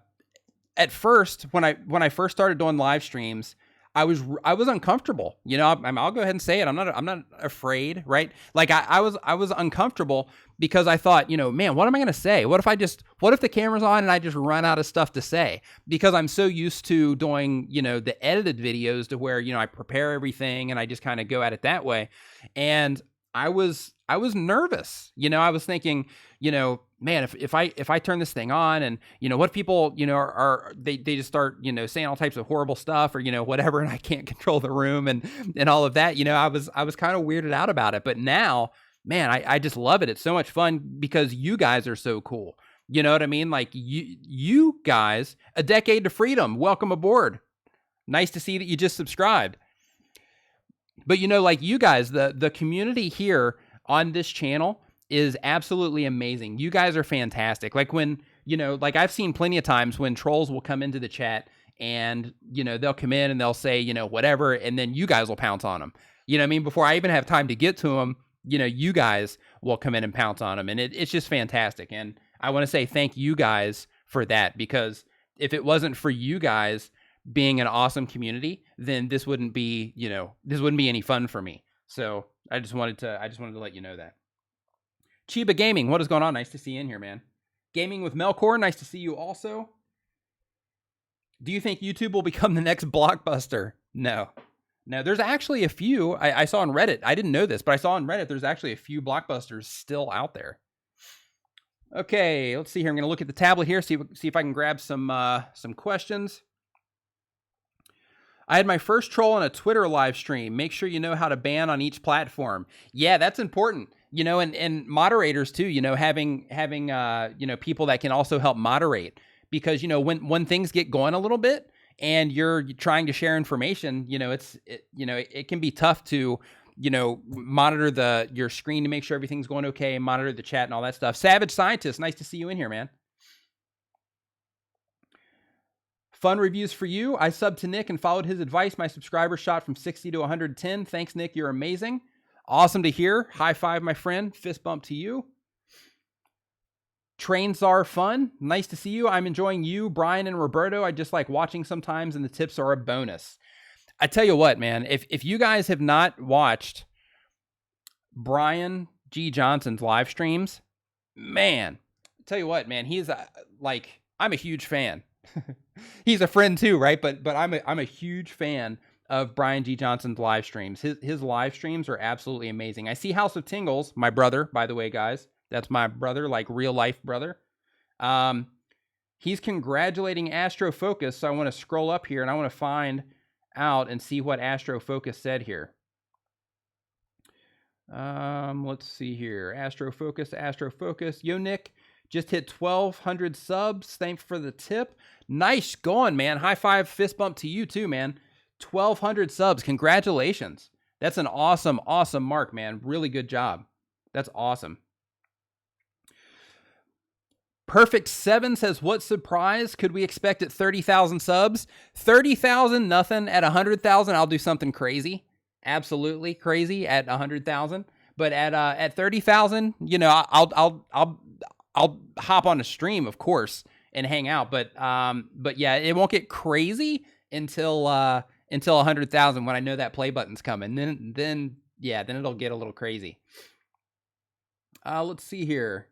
first, when I first started doing live streams, I was uncomfortable. I'll go ahead and say it. I'm not afraid, right? Like I was uncomfortable because I thought, man, what am I going to say? What if the camera's on and I just run out of stuff to say? Because I'm so used to doing, the edited videos to where, I prepare everything and I just kind of go at it that way. And I was nervous. I was thinking, man, if I turn this thing on and, what if people, they just start, saying all types of horrible stuff or, whatever, and I can't control the room and all of that, I was kind of weirded out about it. But now, man, I just love it. It's so much fun because you guys are so cool. You know what I mean? Like you guys, a decade to freedom. Welcome aboard. Nice to see that you just subscribed. But like you guys, the community here on this channel is absolutely amazing. You guys are fantastic. Like when, like I've seen plenty of times when trolls will come into the chat and, they'll come in and they'll say, whatever, and then you guys will pounce on them. You know what I mean? Before I even have time to get to them, you guys will come in and pounce on them. And it's just fantastic. And I want to say thank you guys for that, because if it wasn't for you guys, being an awesome community, then this wouldn't be, this wouldn't be any fun for me. So I just wanted to let you know that. Chiba Gaming, what is going on? Nice to see you in here, man. Gaming with Melkor, nice to see you also. Do you think YouTube will become the next Blockbuster? No. There's actually a few. I saw on Reddit. I didn't know this, but I saw on Reddit there's actually a few Blockbusters still out there. Okay, let's see here. I'm going to look at the tablet here, see if I can grab some questions. I had my first troll on a Twitter live stream. Make sure you know how to ban on each platform. Yeah, that's important. And moderators too, having people that can also help moderate, because, when things get going a little bit and you're trying to share information, it can be tough to, monitor your screen to make sure everything's going okay, monitor the chat and all that stuff. Savage Scientist, nice to see you in here, man. Fun reviews for you. I subbed to Nick and followed his advice. My subscriber shot from 60 to 110. Thanks, Nick. You're amazing. Awesome to hear. High five, my friend. Fist bump to you. Trains are fun. Nice to see you. I'm enjoying you, Brian, and Roberto. I just like watching sometimes, and the tips are a bonus. I tell you what, man, if you guys have not watched Brian G. Johnson's live streams, man, I tell you what, man, he's I'm a huge fan. He's a friend too, right? But I'm a huge fan of Brian G. Johnson's live streams. His live streams are absolutely amazing. I see House of Tingles, my brother, by the way, guys. That's my brother, like real life brother. He's congratulating Astrofocus, so I want to scroll up here and I want to find out and see what Astrofocus said here. Let's see here. Astrofocus. Yo, Nick, just hit 1,200 subs. Thanks for the tip. Nice going, man. High five, fist bump to you too, man. 1,200 subs. Congratulations. That's an awesome, awesome mark, man. Really good job. That's awesome. Perfect 7 says, what surprise could we expect at 30,000 subs? 30,000, nothing. At 100,000, I'll do something crazy. Absolutely crazy at 100,000. But at 30,000, I'll hop on a stream, of course, and hang out. But yeah, it won't get crazy until 100,000 when I know that play button's coming. Then it'll get a little crazy. Let's see here.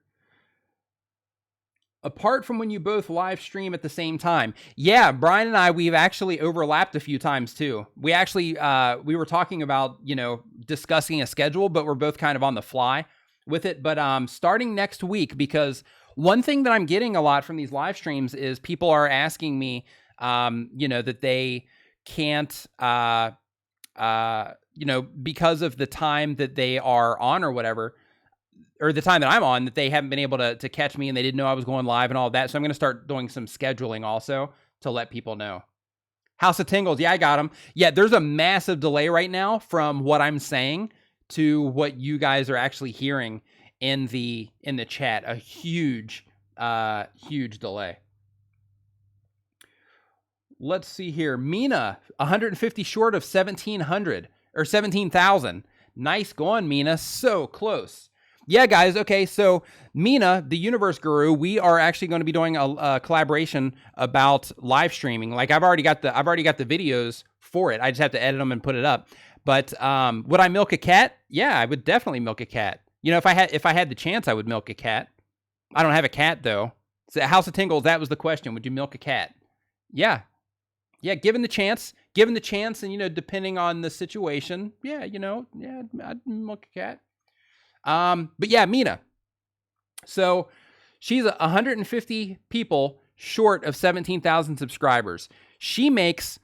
Apart from when you both live stream at the same time. Yeah, Brian and I, we've actually overlapped a few times too. We actually, we were talking about, discussing a schedule, but we're both kind of on the fly with it. But starting next week, because one thing that I'm getting a lot from these live streams is people are asking me, that they can't, because of the time that they are on or whatever, or the time that I'm on, that they haven't been able to catch me and they didn't know I was going live and all that. So I'm going to start doing some scheduling also to let people know. House of Tingles. Yeah, I got them. Yeah, there's a massive delay right now from what I'm saying to what you guys are actually hearing in the chat. A huge delay. Let's see here. Mina, 150 short of 1,700 or 17,000. Nice going, Mina. So close. Yeah, guys. Okay, so Mina, the Universe Guru, we are actually going to be doing a collaboration about live streaming. Like I've already got the videos for it. I just have to edit them and put it up. But would I milk a cat? Yeah, I would definitely milk a cat. If I had the chance, I would milk a cat. I don't have a cat though. So House of Tingles, that was the question. Would you milk a cat? Yeah, given the chance, and depending on the situation, I'd milk a cat. But yeah, Mina. So she's 150 people short of 17,000 subscribers. She makes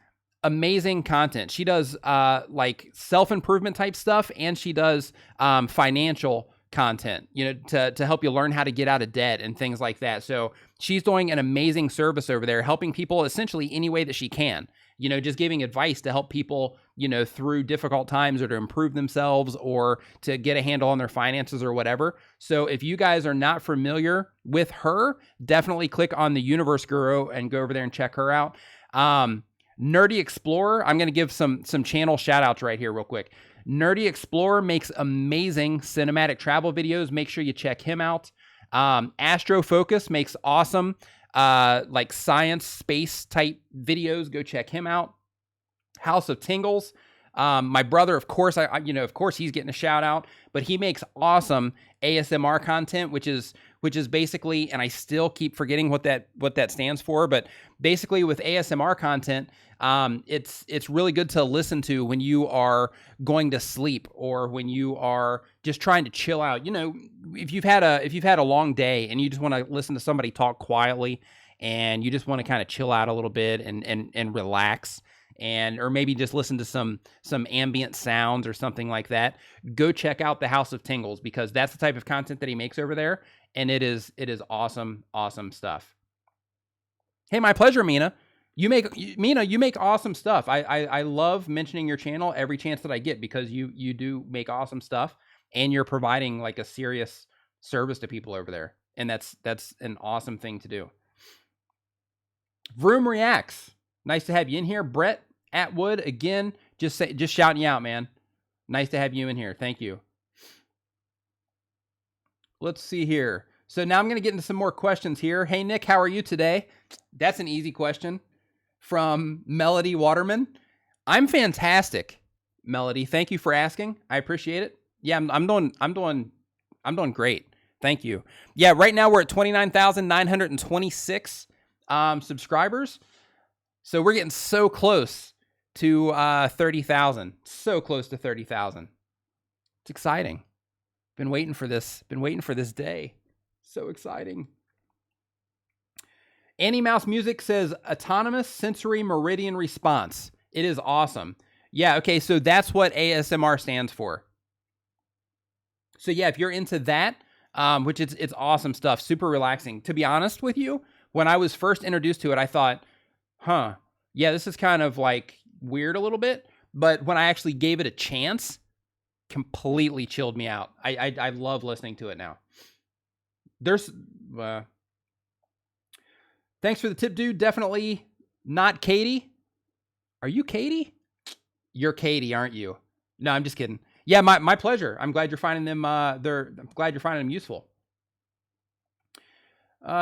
amazing content. She does like self-improvement type stuff, and she does financial content, to help you learn how to get out of debt and things like that. So she's doing an amazing service over there, helping people essentially any way that she can. Just giving advice to help people, through difficult times or to improve themselves or to get a handle on their finances or whatever. So if you guys are not familiar with her, definitely click on the Universe Guru and go over there and check her out. Nerdy Explorer, I'm going to give some channel shout outs right here real quick. Nerdy Explorer makes amazing cinematic travel videos. Make sure you check him out. Astrofocus makes awesome like science, space type videos, go check him out. House of Tingles. My brother, of course, of course he's getting a shout out, but he makes awesome ASMR content, which is basically, and I still keep forgetting what that stands for, but basically with ASMR content, it's really good to listen to when you are going to sleep or when you are just trying to chill out. You know, if you've had a long day and you just want to listen to somebody talk quietly and you just want to kind of chill out a little bit and relax, or maybe just listen to some ambient sounds or something like that, go check out the House of Tingles, because that's the type of content that he makes over there, and it is awesome stuff. Hey, my pleasure, Mina. You make awesome stuff. I love mentioning your channel every chance that I get, because you do make awesome stuff, and you're providing like a serious service to people over there, and that's an awesome thing to do. Vroom Reacts. Nice to have you in here. Brett Atwood, again, just shouting you out, man. Nice to have you in here. Thank you. Let's see here. So now I'm going to get into some more questions here. Hey, Nick, how are you today? That's an easy question from Melody Waterman. I'm fantastic, Melody. Thank you for asking. I appreciate it. Yeah, I'm doing great. Thank you. Yeah, right now we're at 29,926 subscribers. So we're getting so close to 30,000. So close to 30,000. It's exciting. Been waiting for this day. So exciting. Annie Mouse Music says autonomous sensory meridian response. It is awesome. Yeah, okay, so that's what ASMR stands for. So yeah, if you're into that, which it's awesome stuff, super relaxing. To be honest with you, when I was first introduced to it, I thought, yeah, this is kind of like weird a little bit, but when I actually gave it a chance, completely chilled me out. I love listening to it now. There's, thanks for the tip, dude. Definitely not Katie. Are you Katie? You're Katie, aren't you? No, I'm just kidding. Yeah, my pleasure. I'm glad you're finding them, I'm glad you're finding them useful.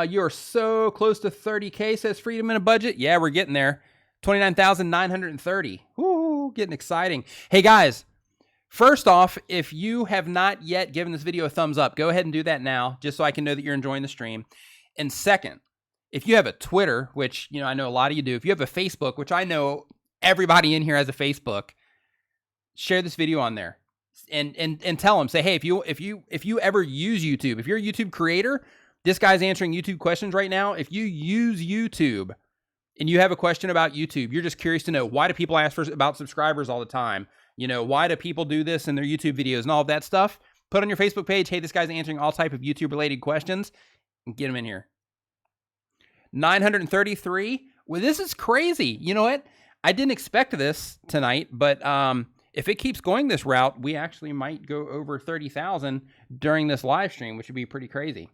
You're so close to 30K, says Freedom in a Budget. Yeah, we're getting there. 29,930. Woo, getting exciting. Hey, guys, first off, if you have not yet given this video a thumbs up, go ahead and do that now, just so I can know that you're enjoying the stream. And second, if you have a Twitter, which, I know a lot of you do, if you have a Facebook, which I know everybody in here has a Facebook, share this video on there and tell them, say, hey, if you ever use YouTube, if you're a YouTube creator, this guy's answering YouTube questions right now. If you use YouTube and you have a question about YouTube, you're just curious to know, why do people ask about subscribers all the time? Why do people do this in their YouTube videos and all of that stuff? Put on your Facebook page, hey, this guy's answering all type of YouTube related questions, and get him in here. 933. Well, this is crazy. You know what? I didn't expect this tonight, but if it keeps going this route, we actually might go over 30,000 during this live stream, which would be pretty crazy.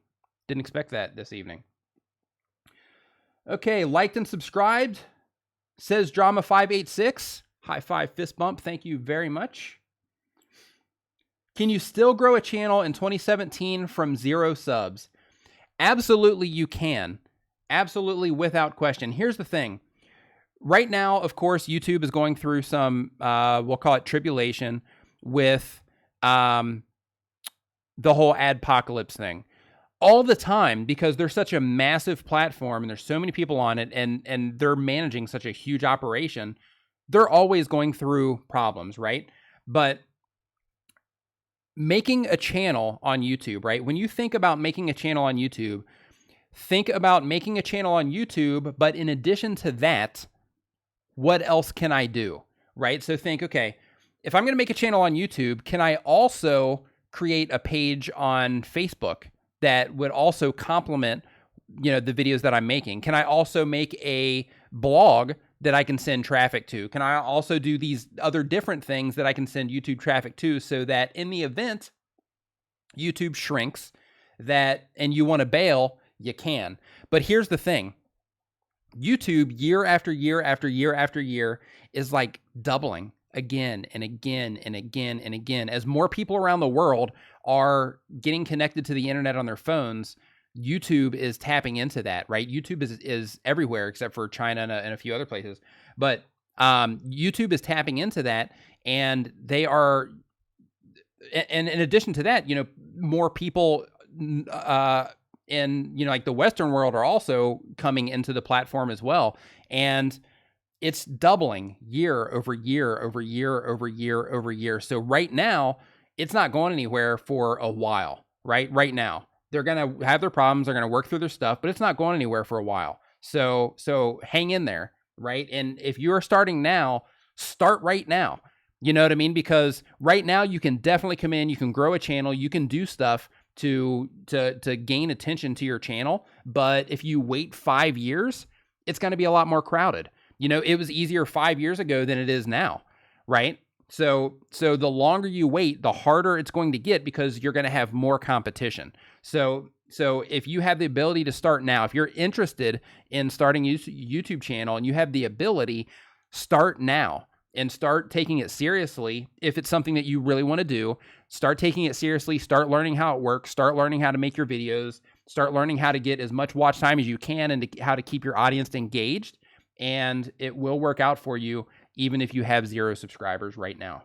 Didn't expect that this evening. Okay, liked and subscribed, says Drama586. High five, fist bump. Thank you very much. Can you still grow a channel in 2017 from 0 subs? Absolutely, you can. Absolutely, without question. Here's the thing. Right now, of course, YouTube is going through some, we'll call it tribulation with the whole adpocalypse thing. All the time, because they're such a massive platform and there's so many people on it, and they're managing such a huge operation, they're always going through problems, right? But making a channel on YouTube, right? When you think about making a channel on YouTube, think about making a channel on YouTube, but in addition to that, what else can I do, right? So think, okay, if I'm going to make a channel on YouTube, can I also create a page on Facebook that would also complement, the videos that I'm making? Can I also make a blog that I can send traffic to? Can I also do these other different things that I can send YouTube traffic to, so that in the event YouTube shrinks and you want to bail, you can. But here's the thing. YouTube, year after year after year after year, is like doubling again and again and again and again. As more people around the world are getting connected to the internet on their phones, YouTube is tapping into that, right? YouTube is everywhere except for China and a few other places. But YouTube is tapping into that, and they are, and in addition to that, more people in, like the Western world are also coming into the platform as well. And it's doubling year over year over year over year over year. So right now, it's not going anywhere for a while, right? Right now, they're going to have their problems. They're going to work through their stuff, but it's not going anywhere for a while. So hang in there, right? And if you're starting now, start right now. You know what I mean? Because right now you can definitely come in, you can grow a channel, you can do stuff to gain attention to your channel. But if you wait 5 years, it's going to be a lot more crowded. It was easier 5 years ago than it is now, right? So the longer you wait, the harder it's going to get because you're going to have more competition. So if you have the ability to start now, if you're interested in starting a YouTube channel and you have the ability, start now and start taking it seriously. If it's something that you really want to do, start taking it seriously, start learning how it works, start learning how to make your videos, start learning how to get as much watch time as you can and how to keep your audience engaged. And it will work out for you, even if you have 0 subscribers right now.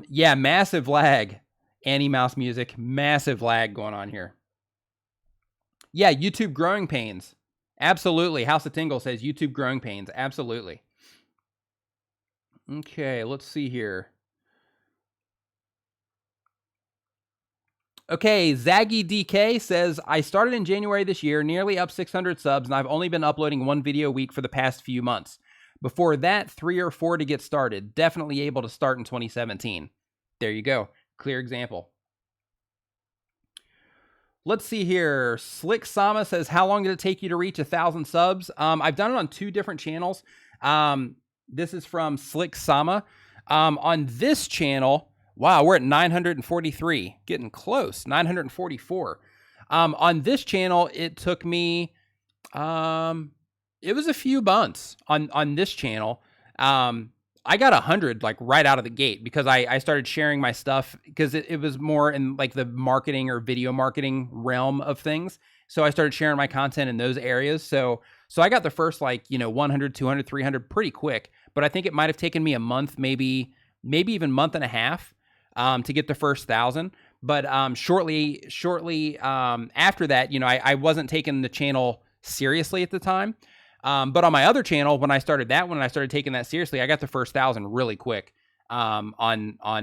Yeah, massive lag. Annie Mouse Music, massive lag going on here. Yeah, YouTube growing pains. Absolutely. House of Tingle says YouTube growing pains. Absolutely. Okay, let's see here. Okay, Zaggy DK says, I started in January this year, nearly up 600 subs, and I've only been uploading 1 video a week for the past few months. Before that, 3 or 4 to get started. Definitely able to start in 2017. There you go. Clear example. Let's see here. Slick Sama says, how long did it take you to reach 1,000 subs? I've done it on 2 different channels. This is from Slick Sama. On this channel, wow, we're at 943, getting close, 944. On this channel, it took me, it was a few months on this channel. I got 100 like right out of the gate because I started sharing my stuff because it was more in like the marketing or video marketing realm of things. So I started sharing my content in those areas. So I got the first 100, 200, 300 pretty quick, but I think it might've taken me a month, maybe even month and a half, to get the first 1,000. But, shortly, after that, I wasn't taking the channel seriously at the time. But on my other channel, when I started that one and I started taking that seriously, I got the first 1,000 really quick, on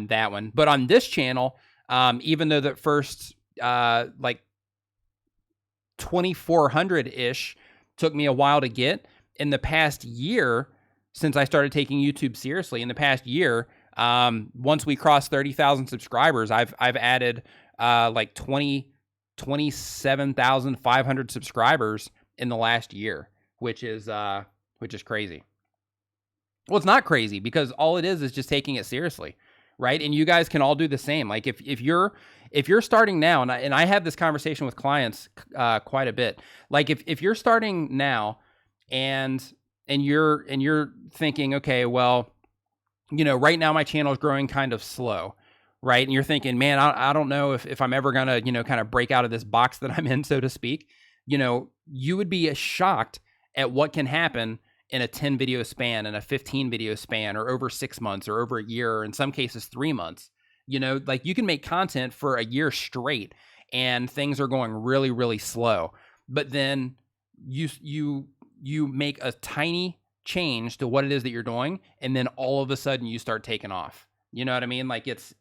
that one. But on this channel, even though the first, 2,400-ish took me a while to get, in the past year, since I started taking YouTube seriously, in the past year, once we crossed 30,000 subscribers, I've added, 27,500 subscribers in the last year. Which is crazy. Well, it's not crazy because all it is just taking it seriously, right? And you guys can all do the same. Like if you're starting now, and I have this conversation with clients quite a bit. Like if you're starting now, and you're thinking, okay, well, right now my channel is growing kind of slow, right? And you're thinking, man, I don't know if I'm ever gonna kind of break out of this box that I'm in, so to speak. You would be shocked at what can happen in a 10 video span and a 15 video span, or over 6 months or over a year, or in some cases 3 months. Like you can make content for a year straight and things are going really, really slow. But then you make a tiny change to what it is that you're doing, and then all of a sudden you start taking off. You know what I mean? Like it's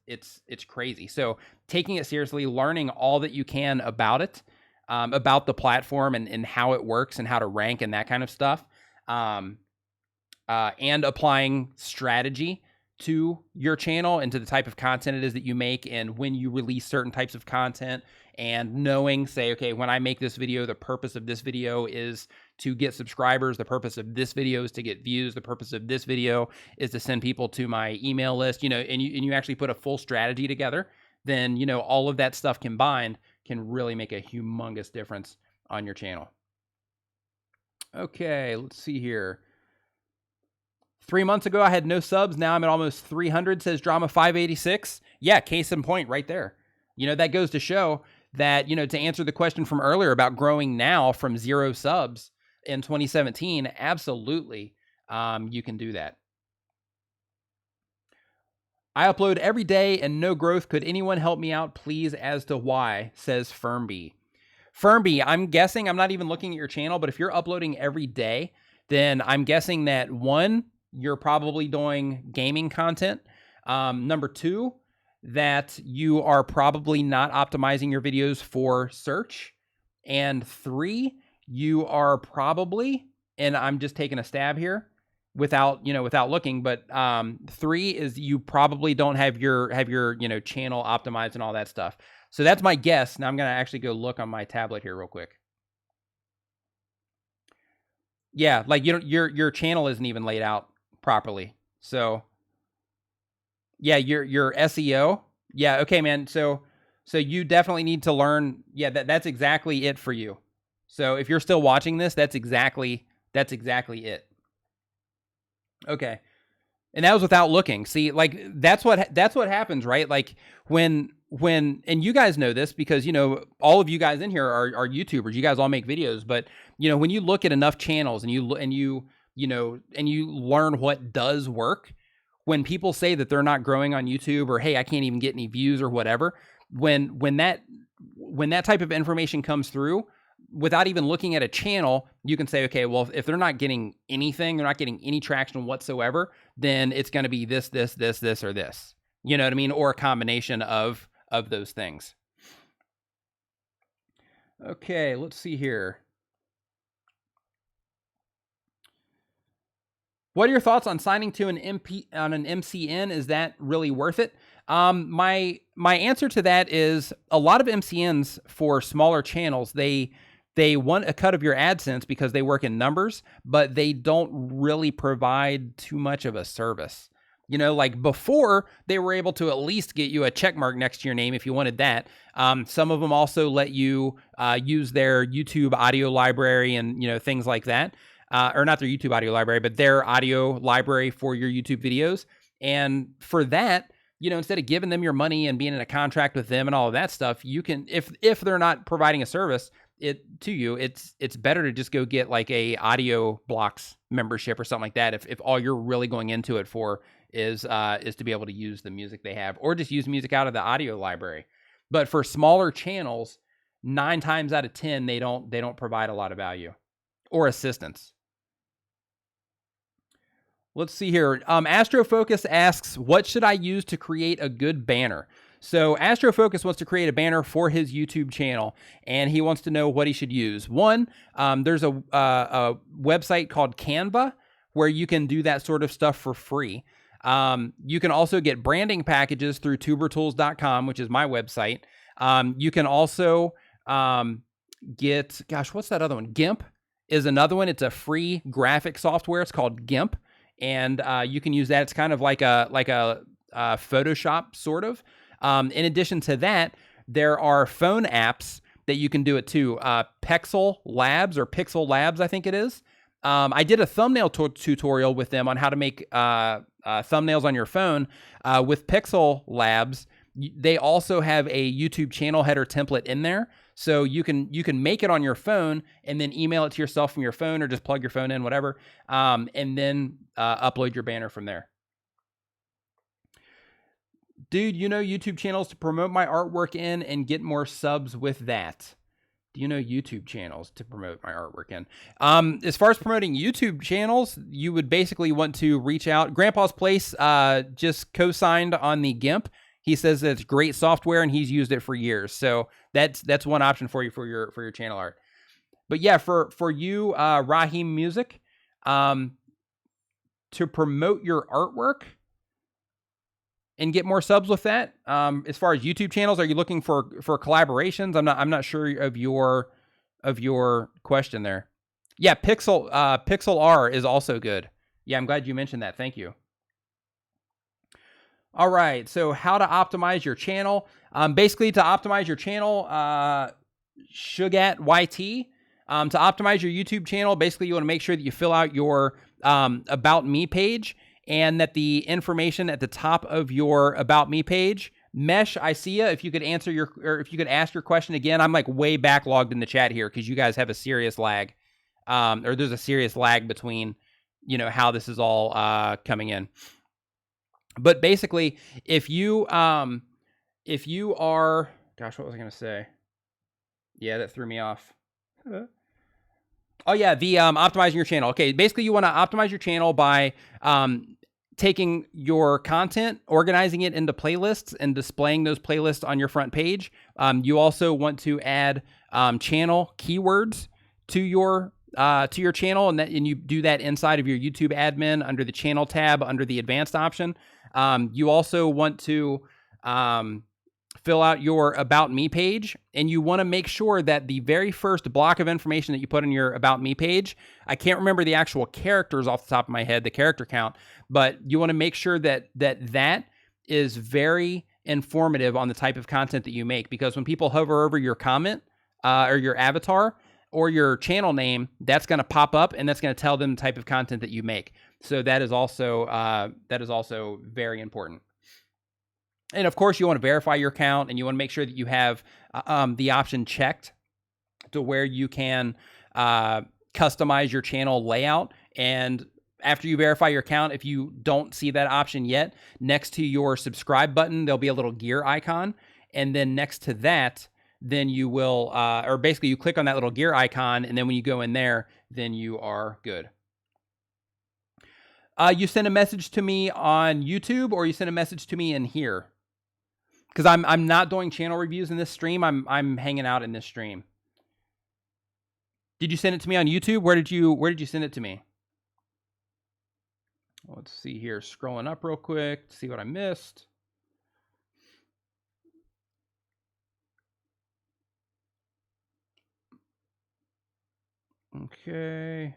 crazy. So taking it seriously, learning all that you can about it, about the platform and how it works and how to rank and that kind of stuff, and applying strategy to your channel and to the type of content it is that you make, and when you release certain types of content, and knowing, say, okay, when I make this video, the purpose of this video is to get subscribers, the purpose of this video is to get views, the purpose of this video is to send people to my email list, and you actually put a full strategy together, then, all of that stuff combined can really make a humongous difference on your channel. Okay, let's see here. 3 months ago, I had no subs. Now I'm at almost 300, says Drama586. Yeah, case in point right there. That goes to show that, you know, to answer the question from earlier about growing now from 0 subs in 2017, absolutely, you can do that. I upload every day and no growth. Could anyone help me out, please, as to why, says Firmby. Firmby, I'm guessing, I'm not even looking at your channel, but if you're uploading every day, then I'm guessing that 1, you're probably doing gaming content. Number 2, that you are probably not optimizing your videos for search. And 3, you are probably, and I'm just taking a stab here without looking, but 3 is you probably don't have your channel optimized and all that stuff. So that's my guess. Now I'm going to actually go look on my tablet here real quick. Yeah, like your channel isn't even laid out properly. So yeah, your SEO. Yeah, okay, man. So you definitely need to learn. Yeah, that's exactly it for you. So if you're still watching this, that's exactly it. Okay. And that was without looking. See, like that's what happens, right? Like when and you guys know this because, you know, all of you guys in here are YouTubers. You guys all make videos, but you know, when you look at enough channels and you learn what does work, when people say that they're not growing on YouTube or, hey, I can't even get any views or whatever, when that type of information comes through, without even looking at a channel, you can say, okay, well, if they're not getting anything, they're not getting any traction whatsoever, then it's going to be this, or this, you know what I mean? Or a combination of those things. Okay, let's see here. What are your thoughts on signing to an MCN? Is that really worth it? My answer to that is a lot of MCNs for smaller channels, they want a cut of your AdSense because they work in numbers, but they don't really provide too much of a service. You know, like before, they were able to at least get you a check mark next to your name if you wanted that. Some of them also let you use their YouTube audio library and, you know, things like that. Or not their YouTube audio library, but their audio library for your YouTube videos. And for that, you know, instead of giving them your money and being in a contract with them and all of that stuff, you can, if they're not providing a service to you, it's better to just go get like a audio blocks membership or something like that. If all you're really going into it for is to be able to use the music they have, or just use music out of the audio library. But for smaller channels, 9 times out of 10, they don't provide a lot of value or assistance. Let's see here. Astrofocus asks, what should I use to create a good banner? So Astrofocus wants to create a banner for his YouTube channel, and he wants to know what he should use. One, there's a website called Canva where you can do that sort of stuff for free. You can also get branding packages through tubertools.com, which is my website. You can also get, gosh, what's that other one? GIMP is another one. It's a free graphic software. It's called GIMP. And you can use that. It's kind of like a Photoshop sort of. In addition to that, there are phone apps that you can do it too. Pixel Labs, I think it is. I did a thumbnail tutorial with them on how to make thumbnails on your phone. With Pixel Labs, they also have a YouTube channel header template in there. So you can make it on your phone and then email it to yourself from your phone, or just plug your phone in, whatever, and then upload your banner from there. Dude, you know YouTube channels to promote my artwork in and get more subs with that. Do you know YouTube channels to promote my artwork in? As far as promoting YouTube channels, you would basically want to reach out. Grandpa's Place just co-signed on the GIMP. He says that it's great software and he's used it for years. So that's one option for you for your channel art. But yeah, for you, Raheem Music, to promote your artwork and get more subs with that. As far as YouTube channels, are you looking for collaborations? I'm not sure of your question there. Yeah, Pixel R is also good. Yeah, I'm glad you mentioned that. Thank you. All right, so how to optimize your channel. Basically, to optimize your channel, Sugat YT. To optimize your YouTube channel, basically you want to make sure that you fill out your About Me page, and that the information at the top of your About Me page Mesh, I see you. If you could answer or if you could ask your question again, I'm like way backlogged in the chat here because you guys have a serious lag, or there's a serious lag between, how this is all coming in. But basically, if you are, gosh, what was I gonna say? Yeah, that threw me off. Oh yeah, the optimizing your channel. Okay, basically you want to optimize your channel by taking your content, organizing it into playlists, and displaying those playlists on your front page. You also want to add channel keywords to your channel, and you do that inside of your YouTube admin under the channel tab under the advanced option. You also want to fill out your About Me page, and you want to make sure that the very first block of information that you put in your About Me page, I can't remember the actual characters off the top of my head, the character count, but you want to make sure that is very informative on the type of content that you make, because when people hover over your comment or your avatar or your channel name, that's going to pop up, and that's going to tell them the type of content that you make. So that is also very important. And of course, you want to verify your account, and you want to make sure that you have the option checked to where you can customize your channel layout. And after you verify your account, if you don't see that option yet, next to your subscribe button, there'll be a little gear icon. And then next to that, then you will, or basically you click on that little gear icon, and then when you go in there, then you are good. You send a message to me on YouTube, or you send a message to me in here? Because I'm not doing channel reviews in this stream. I'm hanging out in this stream. Did you send it to me on YouTube? Where did you send it to me? Let's see here. Scrolling up real quick to see what I missed. Okay.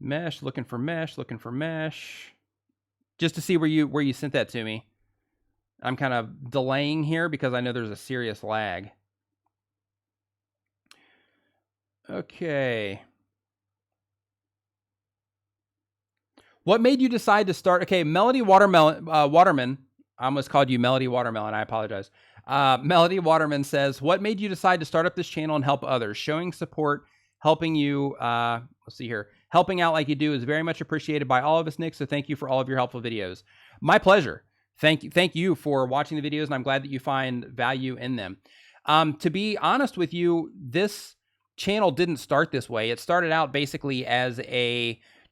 Mesh, looking for mesh. Just to see where you sent that to me. I'm kind of delaying here because I know there's a serious lag. Okay. What made you decide to start? Okay, Melody Waterman. I almost called you Melody Watermelon. I apologize. Melody Waterman says, what made you decide to start up this channel and help others? Showing support, helping you, let's see here. Helping out like you do is very much appreciated by all of us, Nick. So thank you for all of your helpful videos. My pleasure. Thank you for watching the videos, and I'm glad that you find value in them. To be honest with you, this channel didn't start this way. It started out basically as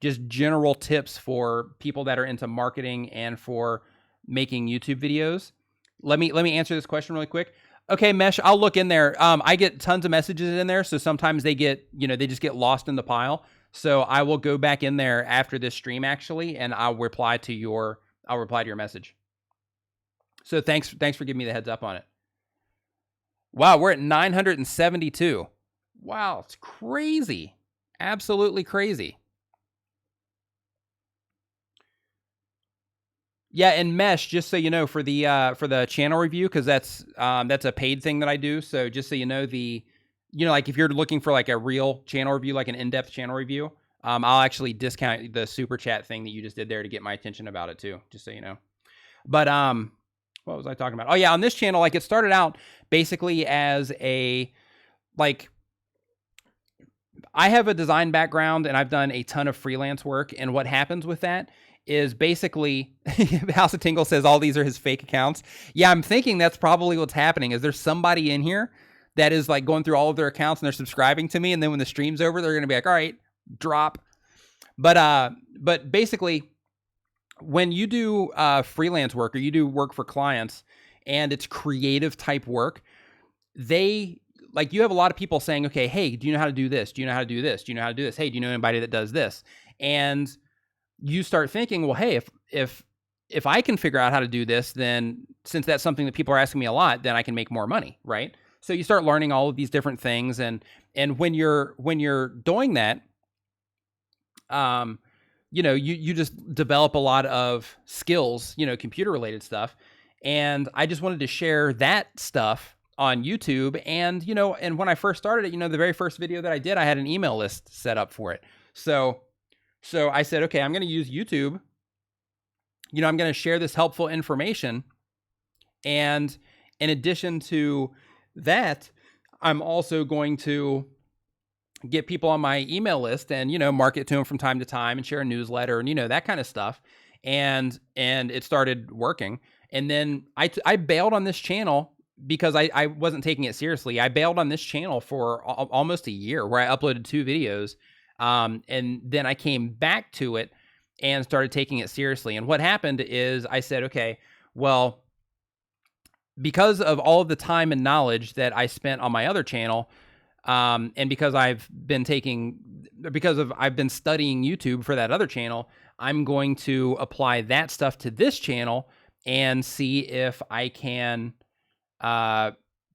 just general tips for people that are into marketing and for making YouTube videos. Let me answer this question really quick. Okay, Mesh, I'll look in there. I get tons of messages in there, so sometimes they just get lost in the pile. So I will go back in there after this stream actually, and I'll reply to your message. So thanks for giving me the heads up on it. Wow, we're at 972. Wow, it's crazy. Absolutely crazy. Yeah, and Mesh, just so you know, for the channel review, because that's a paid thing that I do. So just so you know, like if you're looking for like a real channel review, like an in-depth channel review, I'll actually discount the super chat thing that you just did there to get my attention about it too, just so you know. But what was I talking about? Oh yeah, on this channel, like it started out basically as I have a design background, and I've done a ton of freelance work. And what happens with that is basically, House of Tingle says all these are his fake accounts. Yeah, I'm thinking that's probably what's happening. Is there's somebody in here that is like going through all of their accounts and they're subscribing to me, and then when the stream's over, they're gonna be like, all right, drop. But basically, when you do freelance work, or you do work for clients and it's creative type work, you have a lot of people saying, okay, hey, do you know how to do this? Do you know how to do this? Do you know how to do this? Hey, do you know anybody that does this? And you start thinking, well, hey, if I can figure out how to do this, then since that's something that people are asking me a lot, then I can make more money, right? So you start learning all of these different things, and when you're doing that, you just develop a lot of skills, computer related stuff. And I just wanted to share that stuff on YouTube. And, and when I first started it, the very first video that I did, I had an email list set up for it. So I said, okay, I'm going to use YouTube. I'm going to share this helpful information And in addition to that, I'm also going to get people on my email list and, you know, market to them from time to time and share a newsletter and, you know, that kind of stuff. And it started working. And then I bailed on this channel because I wasn't taking it seriously. I bailed on this channel for almost a year, where I uploaded 2 videos. And then I came back to it and started taking it seriously. And what happened is I said, okay, well, because of all of the time and knowledge that I spent on my other channel, and because I've been studying YouTube for that other channel, I'm going to apply that stuff to this channel and see if I can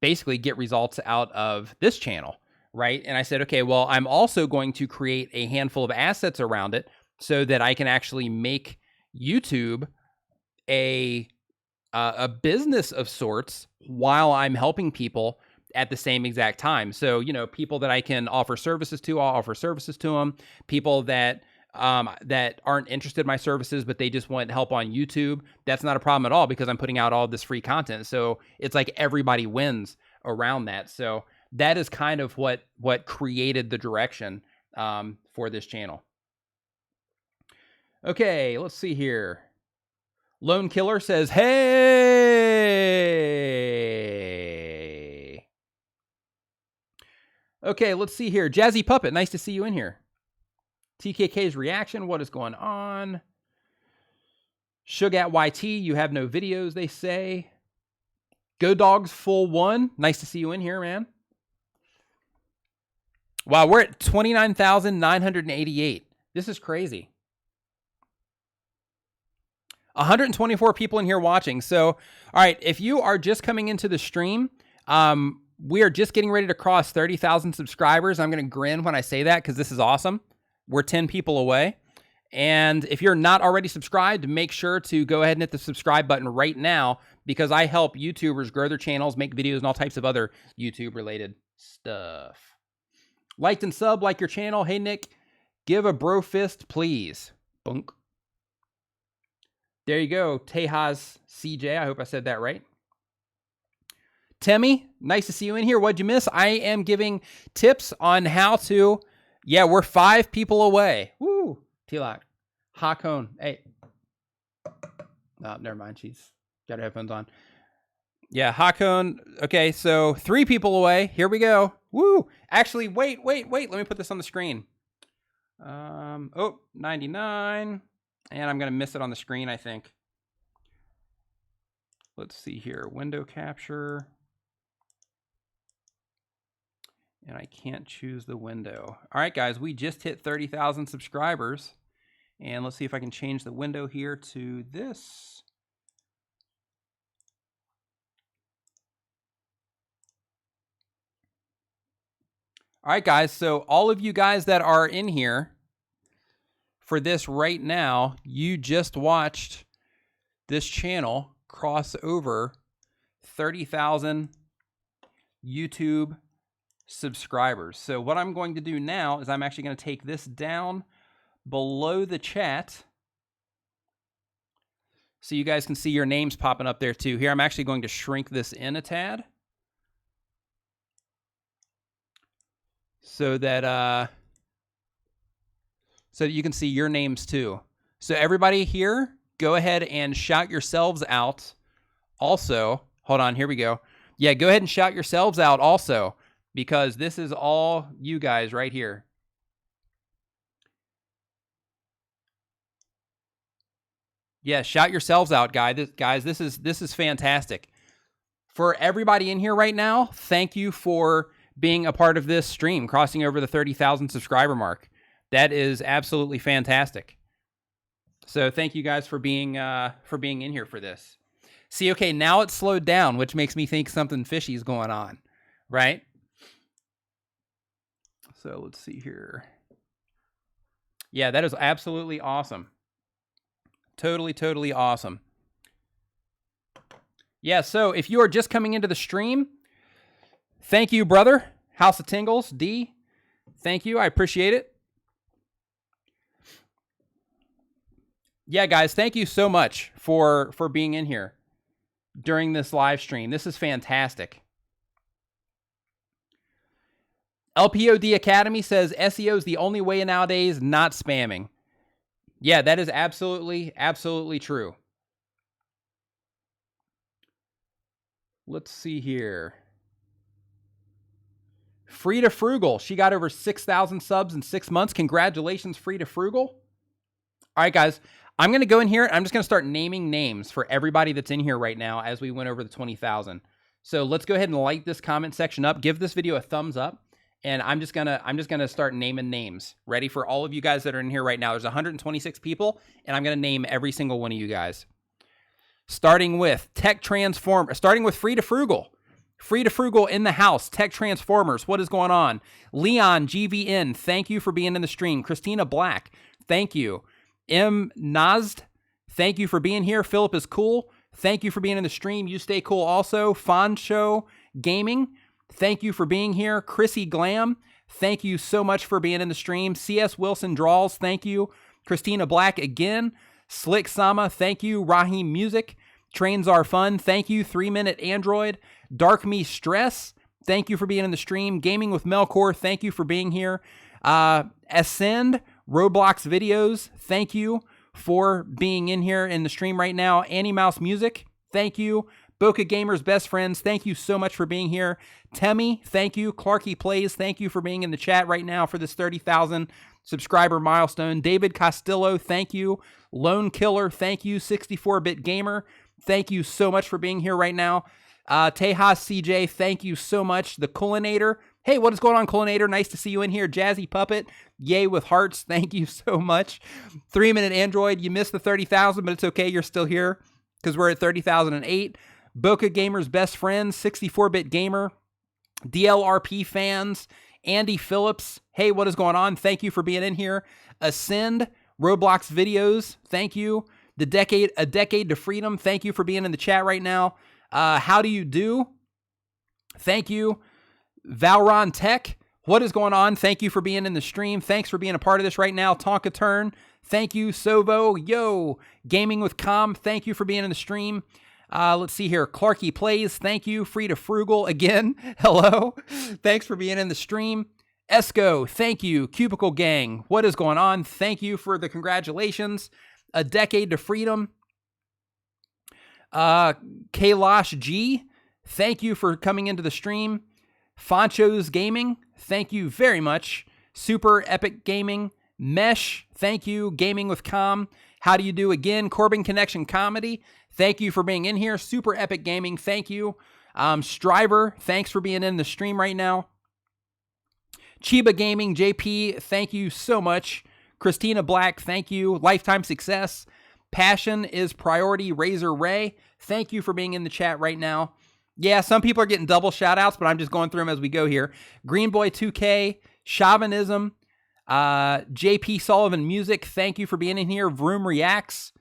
basically get results out of this channel, right? And I said, okay, well, I'm also going to create a handful of assets around it so that I can actually make YouTube a business of sorts while I'm helping people at the same exact time. So, you know, people that I can offer services to, I'll offer services to them. People that aren't interested in my services, but they just want help on YouTube, that's not a problem at all, because I'm putting out all this free content. So it's like everybody wins around that. So that is kind of what created the direction for this channel. Okay, let's see here. Lone Killer says, hey. Okay, let's see here. Jazzy Puppet, nice to see you in here. TKK's reaction, what is going on? Sugat YT, you have no videos, they say. Go Dogs Full One, nice to see you in here, man. Wow, we're at 29,988. This is crazy. 124 people in here watching. So, all right, if you are just coming into the stream, we are just getting ready to cross 30,000 subscribers. I'm going to grin when I say that because this is awesome. We're 10 people away. And if you're not already subscribed, make sure to go ahead and hit the subscribe button right now, because I help YouTubers grow their channels, make videos, and all types of other YouTube-related stuff. Liked and sub, like your channel. Hey, Nick, give a bro fist, please. Bunk. There you go, Tejas CJ. I hope I said that right. Temmie, nice to see you in here. What'd you miss? I am giving tips on how to... Yeah, we're 5 people away. Woo! T-Lock. Hakone. Hey. Oh, never mind. She's got her headphones on. Yeah, Hakone. Okay, so 3 people away. Here we go. Woo! Actually, wait. Let me put this on the screen. 99. And I'm going to miss it on the screen, I think. Let's see here. Window capture. And I can't choose the window. All right, guys, we just hit 30,000 subscribers. And let's see if I can change the window here to this. All right, guys, so all of you guys that are in here for this right now, you just watched this channel cross over 30,000 YouTube subscribers. So what I'm going to do now is I'm actually going to take this down below the chat so you guys can see your names popping up there too. Here, I'm actually going to shrink this in a tad so that you can see your names too. So everybody here, go ahead and shout yourselves out. Also, hold on, here we go. Yeah, go ahead and shout yourselves out also, because this is all you guys right here. Yeah, shout yourselves out, guys. This is fantastic. For everybody in here right now, thank you for being a part of this stream, crossing over the 30,000 subscriber mark. That is absolutely fantastic. So thank you guys for being in here for this. See, okay, now it's slowed down, which makes me think something fishy is going on, right? So let's see here. Yeah, that is absolutely awesome. Totally awesome. Yeah, so if you are just coming into the stream, thank you, brother. House of Tingles, D. Thank you. I appreciate it. Yeah, guys, thank you so much for being in here. during this live stream. This is fantastic. LPOD Academy says SEO is the only way nowadays, not spamming. Yeah, that is absolutely, absolutely true. Let's see here. Frida Frugal. She got over 6,000 subs in 6 months. Congratulations, Frida Frugal. All right, guys. I'm going to go in here. I'm just going to start naming names for everybody that's in here right now as we went over the 20,000. So let's go ahead and light this comment section up. Give this video a thumbs up. And I'm just gonna start naming names. Ready for all of you guys that are in here right now. There's 126 people, and I'm gonna name every single one of you guys. Starting with starting with Frida Frugal. Frida Frugal in the house. Tech Transformers. What is going on? Leon GVN. Thank you for being in the stream. Christina Black. Thank you. M Nazd. Thank you for being here. Philip is cool. Thank you for being in the stream. You stay cool also. Foncho Gaming. Thank you for being here. Chrissy Glam, thank you so much for being in the stream. CS Wilson Draws, thank you. Christina Black again. Slick Sama, thank you. Raheem Music, Trains Are Fun, thank you. 3 Minute Android. Dark Me Stress, thank you for being in the stream. Gaming with Melkor, thank you for being here. Ascend, Roblox Videos, thank you for being in here in the stream right now. Annie Mouse Music, thank you. Boca Gamers Best Friends, thank you so much for being here. Temmie, thank you. Clarky Plays, thank you for being in the chat right now for this 30,000 subscriber milestone. David Castillo, thank you. Lone Killer, thank you. 64-Bit Gamer, thank you so much for being here right now. Tejas CJ, thank you so much. The Culinator, hey, what is going on, Culinator? Nice to see you in here. Jazzy Puppet, yay with hearts, thank you so much. 3 Minute Android, you missed the 30,000, but it's okay, you're still here because we're at 30,008. Boca Gamers Best Friends, 64-Bit Gamer, DLRP Fans, Andy Phillips, hey, what is going on? Thank you for being in here. Ascend, Roblox Videos, thank you. A Decade to Freedom, thank you for being in the chat right now. How do you do? Thank you. Valron Tech, what is going on? Thank you for being in the stream. Thanks for being a part of this right now. Tonka Turn, thank you. Sovo, yo. Gaming with Com, thank you for being in the stream. Let's see here. Clarky Plays, thank you. Frida Frugal, again, hello. Thanks for being in the stream. Esco, thank you. Cubicle Gang, what is going on? Thank you for the congratulations. A Decade to Freedom. Kailash G, thank you for coming into the stream. Foncho's Gaming, thank you very much. Super Epic Gaming. Mesh, thank you. Gaming with Com, how do you do again? Corbin Connection Comedy, thank you for being in here. Super Epic Gaming, thank you. Striver, thanks for being in the stream right now. Chiba Gaming, JP, thank you so much. Christina Black, thank you. Lifetime Success. Passion is Priority. Razor Ray, thank you for being in the chat right now. Yeah, some people are getting double shout-outs, but I'm just going through them as we go here. Greenboy 2K, Chauvinism, JP Sullivan Music, thank you for being in here. Vroom Reacts.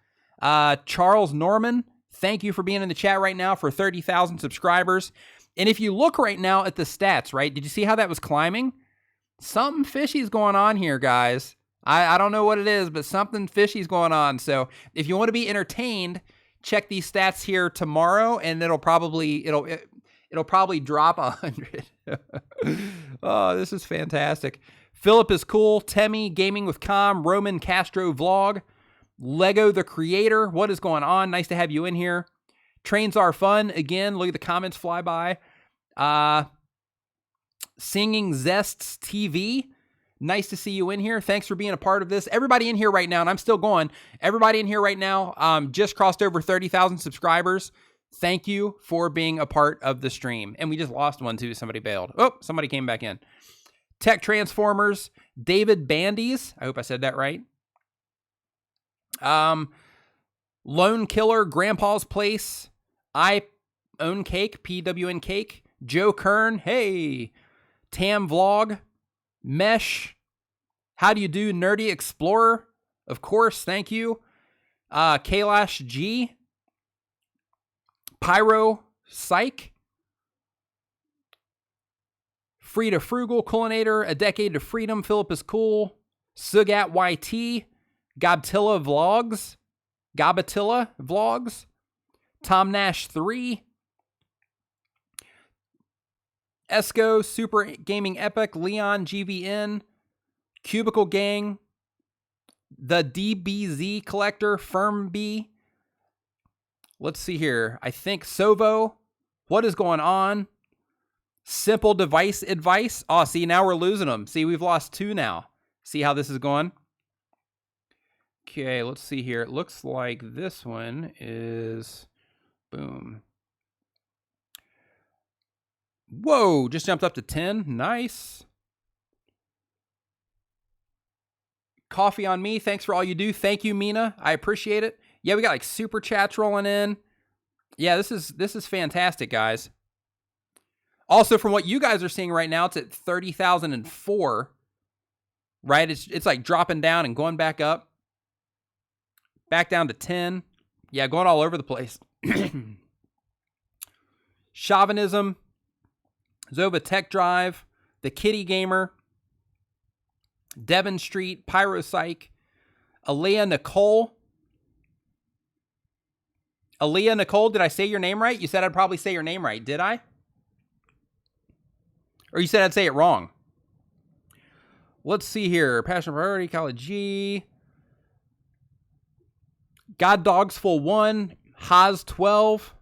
Charles Norman, thank you for being in the chat right now for 30,000 subscribers. And if you look right now at the stats, right, did you see how that was climbing? Something fishy's going on here, guys. I don't know what it is, but something fishy's going on. So if you want to be entertained, check these stats here tomorrow, and it'll probably drop 100. Oh, this is fantastic. Philip is cool. Temmie, Gaming with Com, Roman Castro Vlog, Lego the Creator, what is going on? Nice to have you in here. Trains Are Fun, again, look at the comments fly by. Singing Zests TV, nice to see you in here. Thanks for being a part of this. Everybody in here right now, and I'm still going, everybody in here right now just crossed over 30,000 subscribers. Thank you for being a part of the stream. And we just lost one too. Somebody bailed. Oh, somebody came back in. Tech Transformers, David Bandies. I hope I said that right. Lone Killer, Grandpa's Place, I Own Cake, PWN Cake, Joe Kern, hey, Tam Vlog, Mesh, how do you do, Nerdy Explorer, of course, thank you, Kailash G, Pyro Psych, Frida Frugal, Culinator, A Decade to Freedom, Philip is cool, Sugat YT, Gabtilla Vlogs, Tom Nash 3. Esco, Super Gaming Epic, Leon, GVN, Cubicle Gang, the DBZ Collector, Firm B. Let's see here. I think Sovo. What is going on? Simple Device Advice. Oh, see, now we're losing them. See, we've lost 2 now. See how this is going? Okay, let's see here. It looks like this one is... Boom. Whoa, just jumped up to 10. Nice. Coffee on me. Thanks for all you do. Thank you, Mina. I appreciate it. Yeah, we got like super chats rolling in. Yeah, this is fantastic, guys. Also, from what you guys are seeing right now, it's at 30,004. Right? It's like dropping down and going back up. Back down to 10. Yeah, going all over the place. Chauvinism. Zova Tech Drive, The Kitty Gamer, Devon Street, Pyropsych, Aaliyah Nicole. Aaliyah Nicole, did I say your name right? You said I'd probably say your name right, did I? Or you said I'd say it wrong? Let's see here. Passion Priority, College G. God Dogs Full 1, Haas 12,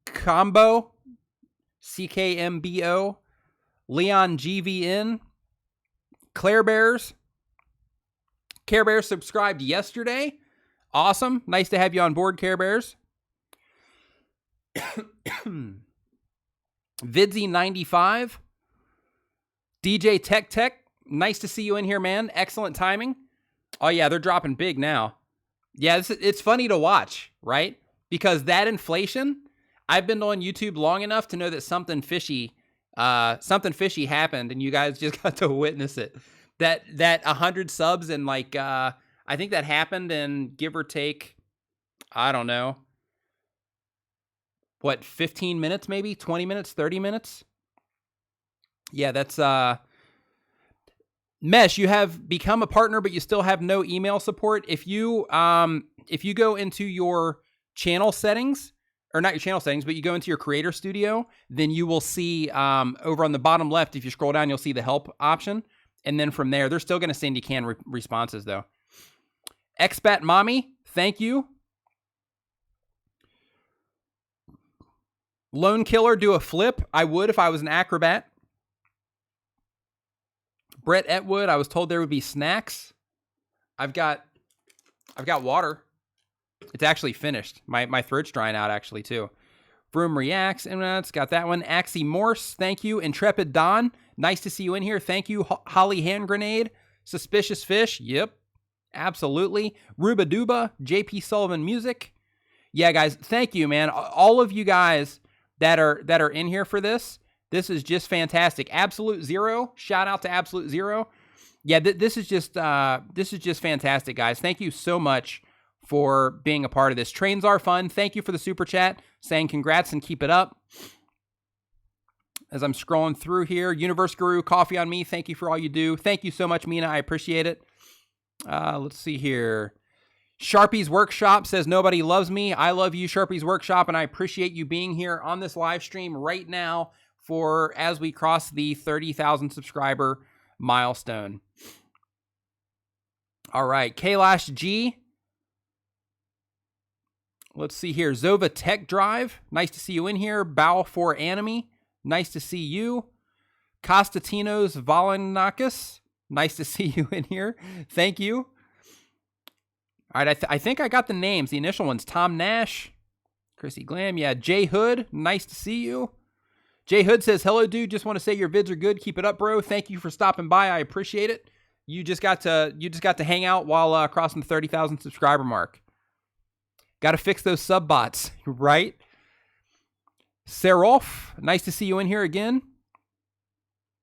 Combo. CKMBO, Leon GVN, Claire Bears. Care Bears subscribed yesterday. Awesome. Nice to have you on board, Care Bears. Vidsy95, DJ Tech. Nice to see you in here, man. Excellent timing. Oh, yeah, they're dropping big now. Yeah, it's funny to watch, right? Because that inflation... I've been on YouTube long enough to know that something fishy happened, and you guys just got to witness it. That 100 subs and like I think that happened in give or take, I don't know, what 15 minutes maybe, 20 minutes, 30 minutes. Yeah, that's Mesh. You have become a partner, but you still have no email support. If you go into your channel settings. Or not your channel settings, but you go into your creator studio, then you will see over on the bottom left, if you scroll down, you'll see the help option. And then from there, they're still going to send you canned responses, though. Expat Mommy, thank you. Lone Killer, do a flip. I would if I was an acrobat. Brett Etwood, I was told there would be snacks. I've got water. It's actually finished. My throat's drying out, actually, too. Vroom Reacts. And it's got that one. Axie Morse. Thank you. Intrepid Don. Nice to see you in here. Thank you. Holly Hand Grenade. Suspicious Fish. Yep. Absolutely. Ruba Duba. JP Sullivan Music. Yeah, guys. Thank you, man. All of you guys that are in here for this. This is just fantastic. Absolute Zero. Shout out to Absolute Zero. Yeah, this is just fantastic, guys. Thank you so much for being a part of this. Trains are fun. Thank you for the super chat, saying congrats and keep it up. As I'm scrolling through here, Universe Guru, Coffee on Me, thank you for all you do. Thank you so much, Mina. I appreciate it. Let's see here. Sharpie's Workshop says, nobody loves me. I love you, Sharpie's Workshop, and I appreciate you being here on this live stream right now for as we cross the 30,000 subscriber milestone. All right, Kailash G. Let's see here. Zova Tech Drive. Nice to see you in here. Bow for Anime. Nice to see you. Konstantinos Valanakis. Nice to see you in here. Thank you. All right, I think I got the names. The initial ones. Tom Nash. Chrissy Glam. Yeah, Jay Hood. Nice to see you. Jay Hood says, hello, dude. Just want to say your vids are good. Keep it up, bro. Thank you for stopping by. I appreciate it. You just got to hang out while crossing the 30,000 subscriber mark. Got to fix those sub bots, right? Seroff, nice to see you in here again.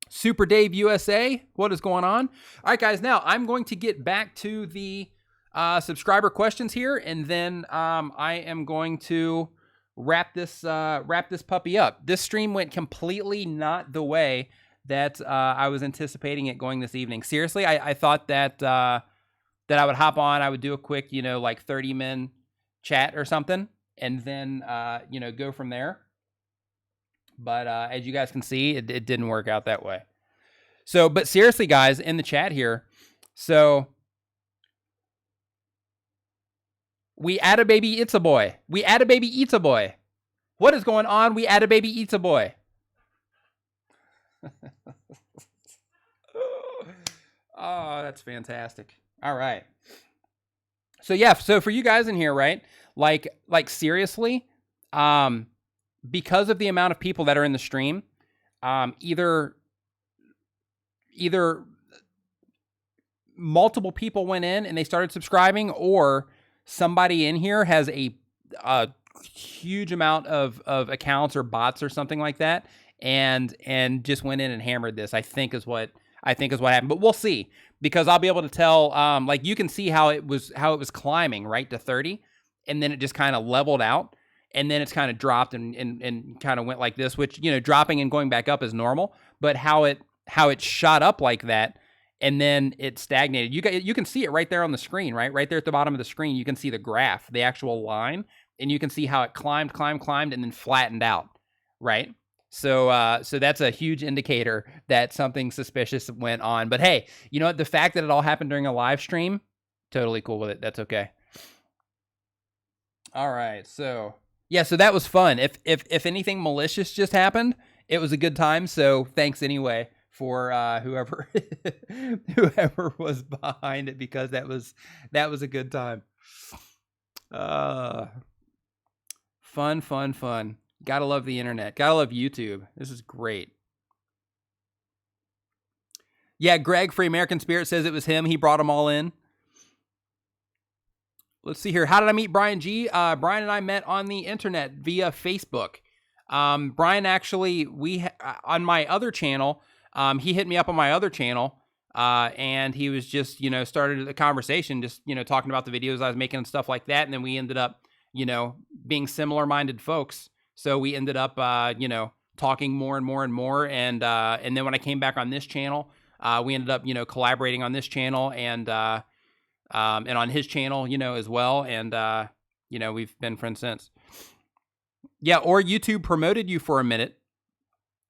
Super Dave USA, what is going on? All right, guys, now I'm going to get back to the subscriber questions here, and then I am going to wrap this puppy up. This stream went completely not the way that I was anticipating it going this evening. Seriously, I thought that I would hop on, I would do a quick, like 30-min chat or something, and then, you know, go from there. But as you guys can see, it didn't work out that way. So, but seriously, guys, in the chat here, so we add a baby eats a boy. We add a baby eats a boy. What is going on? We add a baby eats a boy. Oh, that's fantastic. All right. So yeah, so for you guys in here, right? Like seriously, because of the amount of people that are in the stream, either multiple people went in and they started subscribing, or somebody in here has a huge amount of accounts or bots or something like that, and just went in and hammered this. I think is what happened, but we'll see, because I'll be able to tell. Like you can see how it was climbing right to 30, and then it just kind of leveled out, and then it's kind of dropped and kind of went like this, which, you know, dropping and going back up is normal, but how it shot up like that, and then it stagnated. You can see it right there on the screen, right there at the bottom of the screen. You can see the graph, the actual line, and you can see how it climbed, and then flattened out, right? So that's a huge indicator that something suspicious went on. But hey, you know what? The fact that it all happened during a live stream, totally cool with it. That's okay. All right. So yeah, so that was fun. If anything malicious just happened, it was a good time. So thanks anyway for whoever was behind it, because that was a good time. Fun. Gotta love the internet. Gotta love YouTube. This is great. Yeah, Greg, Free American Spirit, says it was him. He brought them all in. Let's see here. How did I meet Brian G? Brian and I met on the internet via Facebook. Brian actually, on my other channel, he hit me up on my other channel, and he was just, you know, started a conversation, just, you know, talking about the videos I was making and stuff like that. And then we ended up, you know, being similar-minded folks. So we ended up, you know, talking more and more. And then when I came back on this channel, we ended up, you know, collaborating on this channel and on his channel, you know, as well. And, you know, we've been friends since. Yeah, or YouTube promoted you for a minute,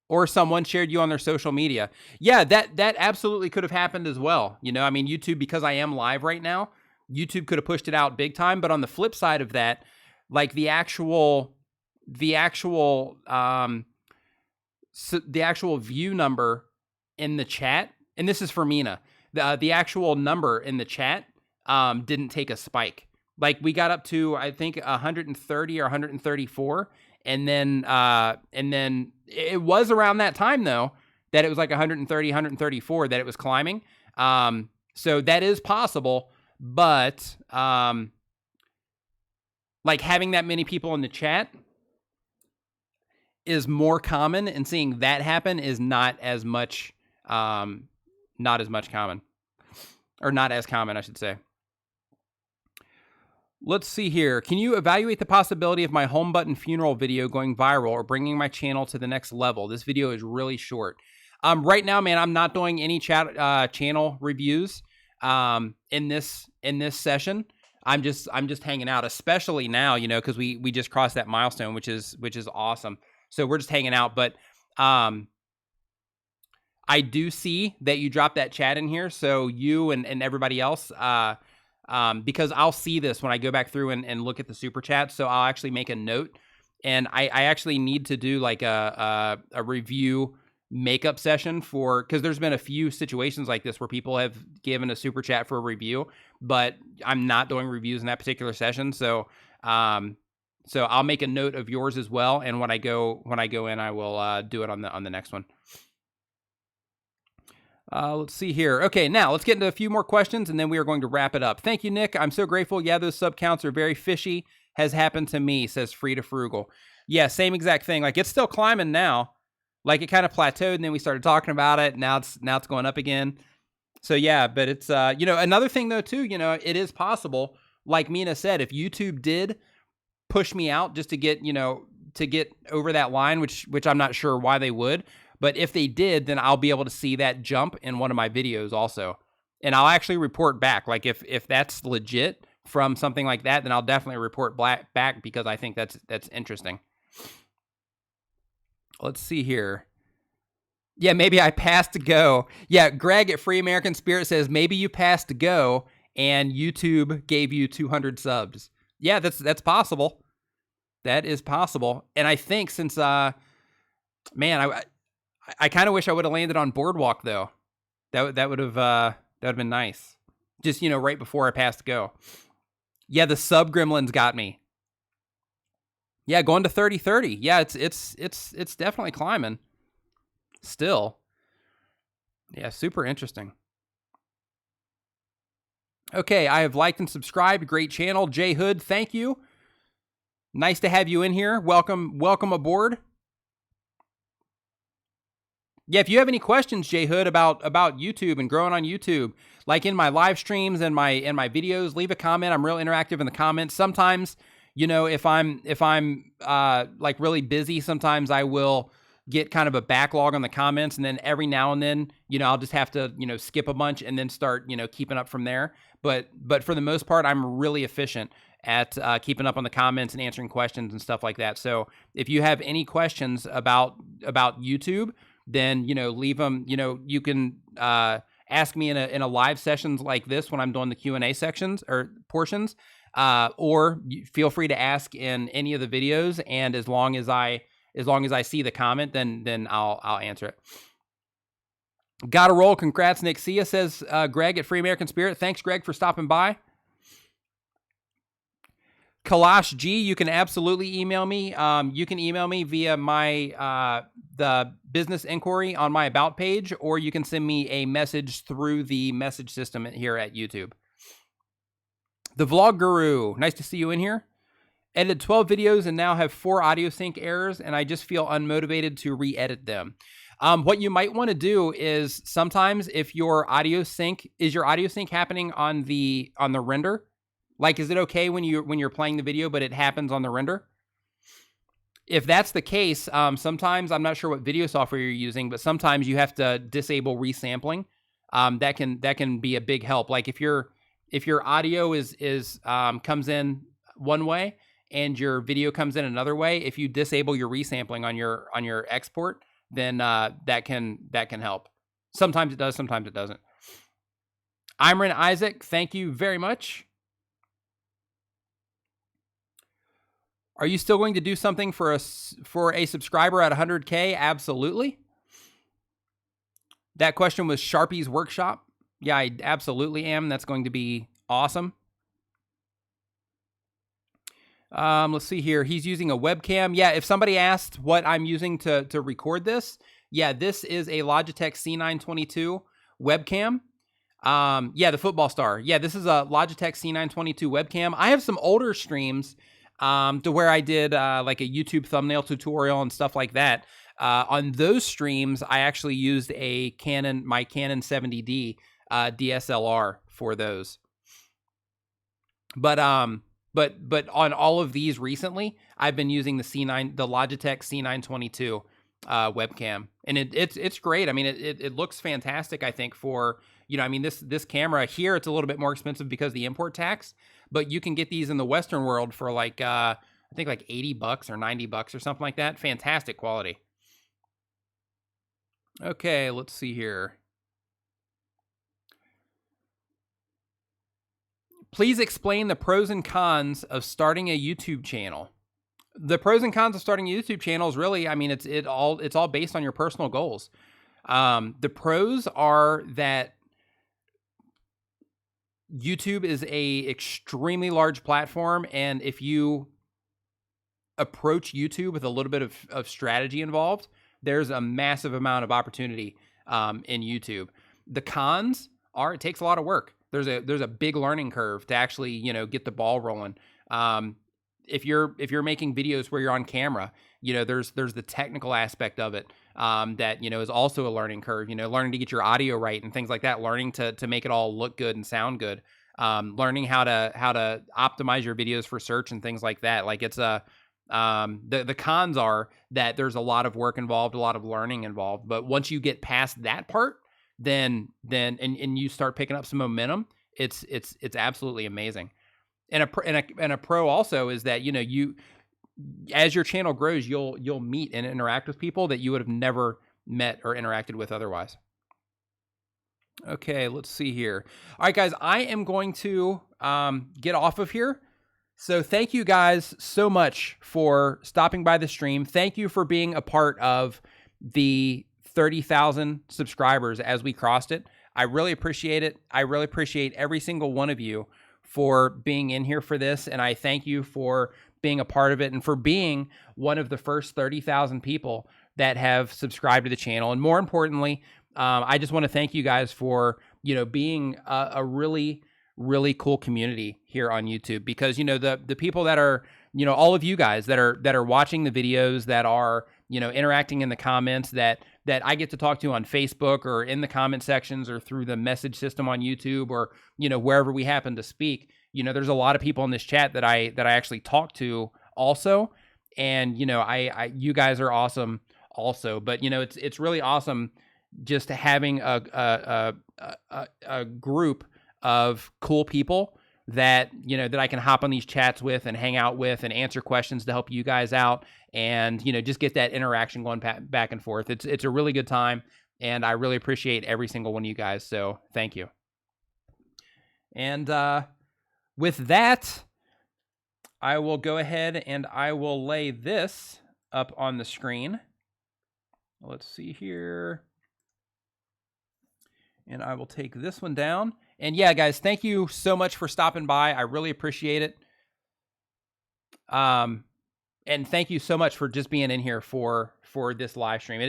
or someone shared you on their social media. Yeah, that absolutely could have happened as well. You know, I mean, YouTube, because I am live right now, YouTube could have pushed it out big time. But on the flip side of that, like the actual view number in the chat, and this is for Mina, the actual number in the chat didn't take a spike. Like we got up to, I think, 130 or 134, and then it was around that time though that it was like 130, 134 that it was climbing. So that is possible, but like having that many people in the chat is more common, and seeing that happen is not as common, or not as common, I should say. Let's see here. Can you evaluate the possibility of my home button funeral video going viral or bringing my channel to the next level? This video is really short. Right now, man, I'm not doing any channel reviews in this session. I'm just hanging out, especially now, you know, because we just crossed that milestone, which is awesome. So we're just hanging out. But I do see that you dropped that chat in here. So you and everybody else, because I'll see this when I go back through and look at the super chat. So I'll actually make a note, and I actually need to do like a review makeup session because there's been a few situations like this where people have given a super chat for a review, but I'm not doing reviews in that particular session. So I'll make a note of yours as well. And when I go in, I will do it on the next one. Let's see here. Okay, now let's get into a few more questions, and then we are going to wrap it up. Thank you, Nick. I'm so grateful. Yeah, those sub counts are very fishy. Has happened to me, says Frida Frugal. Yeah, same exact thing. Like, it's still climbing now. Like, it kind of plateaued, and then we started talking about it. Now it's going up again. So, yeah, but it's, you know, another thing, though, too, you know, it is possible, like Mina said, if YouTube did push me out just to get, you know, to get over that line, which I'm not sure why they would. But if they did, then I'll be able to see that jump in one of my videos also. And I'll actually report back. Like if that's legit from something like that, then I'll definitely report back because I think that's interesting. Let's see here. Yeah, maybe I passed to go. Yeah, Greg at Free American Spirit says maybe you passed to go and YouTube gave you 200 subs. Yeah, that's possible. That is possible. And I think since man, I kind of wish I would have landed on Boardwalk though. That would have been nice. Just, right before I passed to go. Yeah, the sub gremlins got me. Yeah, going to 30-30. Yeah, it's definitely climbing. Still. Yeah, super interesting. Okay, I have liked and subscribed. Great channel. Jay Hood, thank you. Nice to have you in here. Welcome aboard. Yeah, if you have any questions, Jay Hood, about YouTube and growing on YouTube, like in my live streams and my videos, leave a comment. I'm real interactive in the comments. Sometimes, if I'm like really busy, sometimes I will get kind of a backlog on the comments, and then every now and then, I'll just have to, skip a bunch and then start, keeping up from there. But for the most part, I'm really efficient at keeping up on the comments and answering questions and stuff like that. So if you have any questions about YouTube, then, leave them. You can ask me in a live sessions like this when I'm doing the Q&A sections or portions, or feel free to ask in any of the videos. And as long as I see the comment, then I'll answer it. Gotta roll. Congrats, Nick Sia, says Greg at Free American Spirit. Thanks, Greg, for stopping by. Kalash G, you can absolutely email me. You can email me via my the business inquiry on my About page, or you can send me a message through the message system here at YouTube. The Vlog Guru, nice to see you in here. Edited 12 videos and now have 4 audio sync errors, and I just feel unmotivated to re-edit them. What you might want to do is sometimes if your audio sync happening on the render? Like, is it okay when you're playing the video, but it happens on the render? If that's the case, sometimes, I'm not sure what video software you're using, but sometimes you have to disable resampling. That can be a big help. Like if your audio is comes in one way and your video comes in another way, if you disable your resampling on your export, then that can help. Sometimes it does, sometimes it doesn't. Imran Isaac, thank you very much. Are you still going to do something for a subscriber at 100K? Absolutely. That question was Sharpie's Workshop. Yeah, I absolutely am. That's going to be awesome. Let's see here. He's using a webcam. Yeah, if somebody asked what I'm using to record this, yeah, this is a Logitech C922 webcam. Yeah, the football star. Yeah, this is a Logitech C922 webcam. I have some older streams to where I did like a YouTube thumbnail tutorial and stuff like that. On those streams, I actually used my Canon 70D DSLR for those. But on all of these recently, I've been using the Logitech C922 webcam, and it's great. I mean, it looks fantastic. I think for, I mean, this camera here, it's a little bit more expensive because of the import tax, but you can get these in the Western world for like I think like $80 or $90 or something like that. Fantastic quality. Okay, let's see here. Please explain the pros and cons of starting a YouTube channel. The pros and cons of starting a YouTube channel is really, I mean, it's all based on your personal goals. The pros are that YouTube is a extremely large platform, and if you approach YouTube with a little bit of strategy involved, there's a massive amount of opportunity in YouTube. The cons are it takes a lot of work. There's a big learning curve to actually, get the ball rolling. If you're making videos where you're on camera, there's the technical aspect of it that is also a learning curve. Learning to get your audio right and things like that. Learning to make it all look good and sound good. Learning how to optimize your videos for search and things like that. Like it's the cons are that there's a lot of work involved, a lot of learning involved. But once you get past that part, then you start picking up some momentum, it's absolutely amazing. and a pro also is that, you know, you, as your channel grows, you'll meet and interact with people that you would have never met or interacted with otherwise. Okay, let's see here. All right, guys, I am going to get off of here. So thank you guys so much for stopping by the stream. Thank you for being a part of the 30,000 subscribers as we crossed it. I really appreciate it. I really appreciate every single one of you for being in here for this. And I thank you for being a part of it and for being one of the first 30,000 people that have subscribed to the channel. And more importantly, I just want to thank you guys for, you know, being a really, really cool community here on YouTube, because, you know, the people that are, you know, all of you guys that are watching the videos, that are, you know, interacting in the comments, that I get to talk to on Facebook or in the comment sections or through the message system on YouTube, or, you know, wherever we happen to speak. You know, there's a lot of people in this chat that I actually talk to also. And, you know, you guys are awesome also. But, you know, it's really awesome just having a group of cool people that, you know, that I can hop on these chats with and hang out with and answer questions to help you guys out, and, you know, just get that interaction going back and forth. It's a really good time, and I really appreciate every single one of you guys. So thank you. And with that, I will go ahead and I will lay this up on the screen. Let's see here. And I will take this one down. And yeah, guys, thank you so much for stopping by. I really appreciate it. And thank you so much for just being in here for this live stream.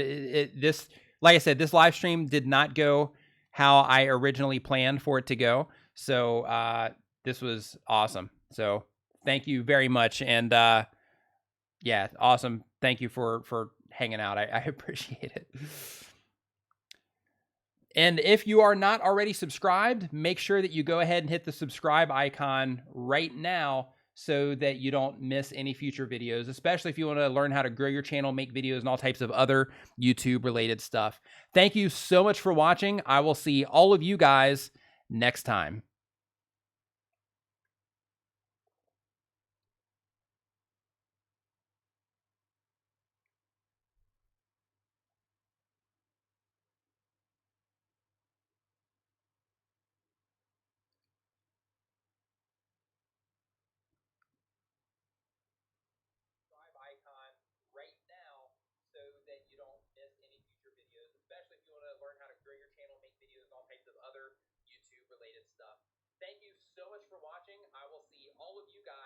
This, like I said, this live stream did not go how I originally planned for it to go. So this was awesome. So thank you very much. And yeah, awesome. Thank you for hanging out. I appreciate it. And if you are not already subscribed, make sure that you go ahead and hit the subscribe icon right now so that you don't miss any future videos, especially if you want to learn how to grow your channel, make videos, and all types of other YouTube-related stuff. Thank you so much for watching. I will see all of you guys next time. Icon right now so that you don't miss any future videos, especially if you want to learn how to grow your channel, make videos, and all types of other YouTube related stuff. Thank you so much for watching. I will see all of you guys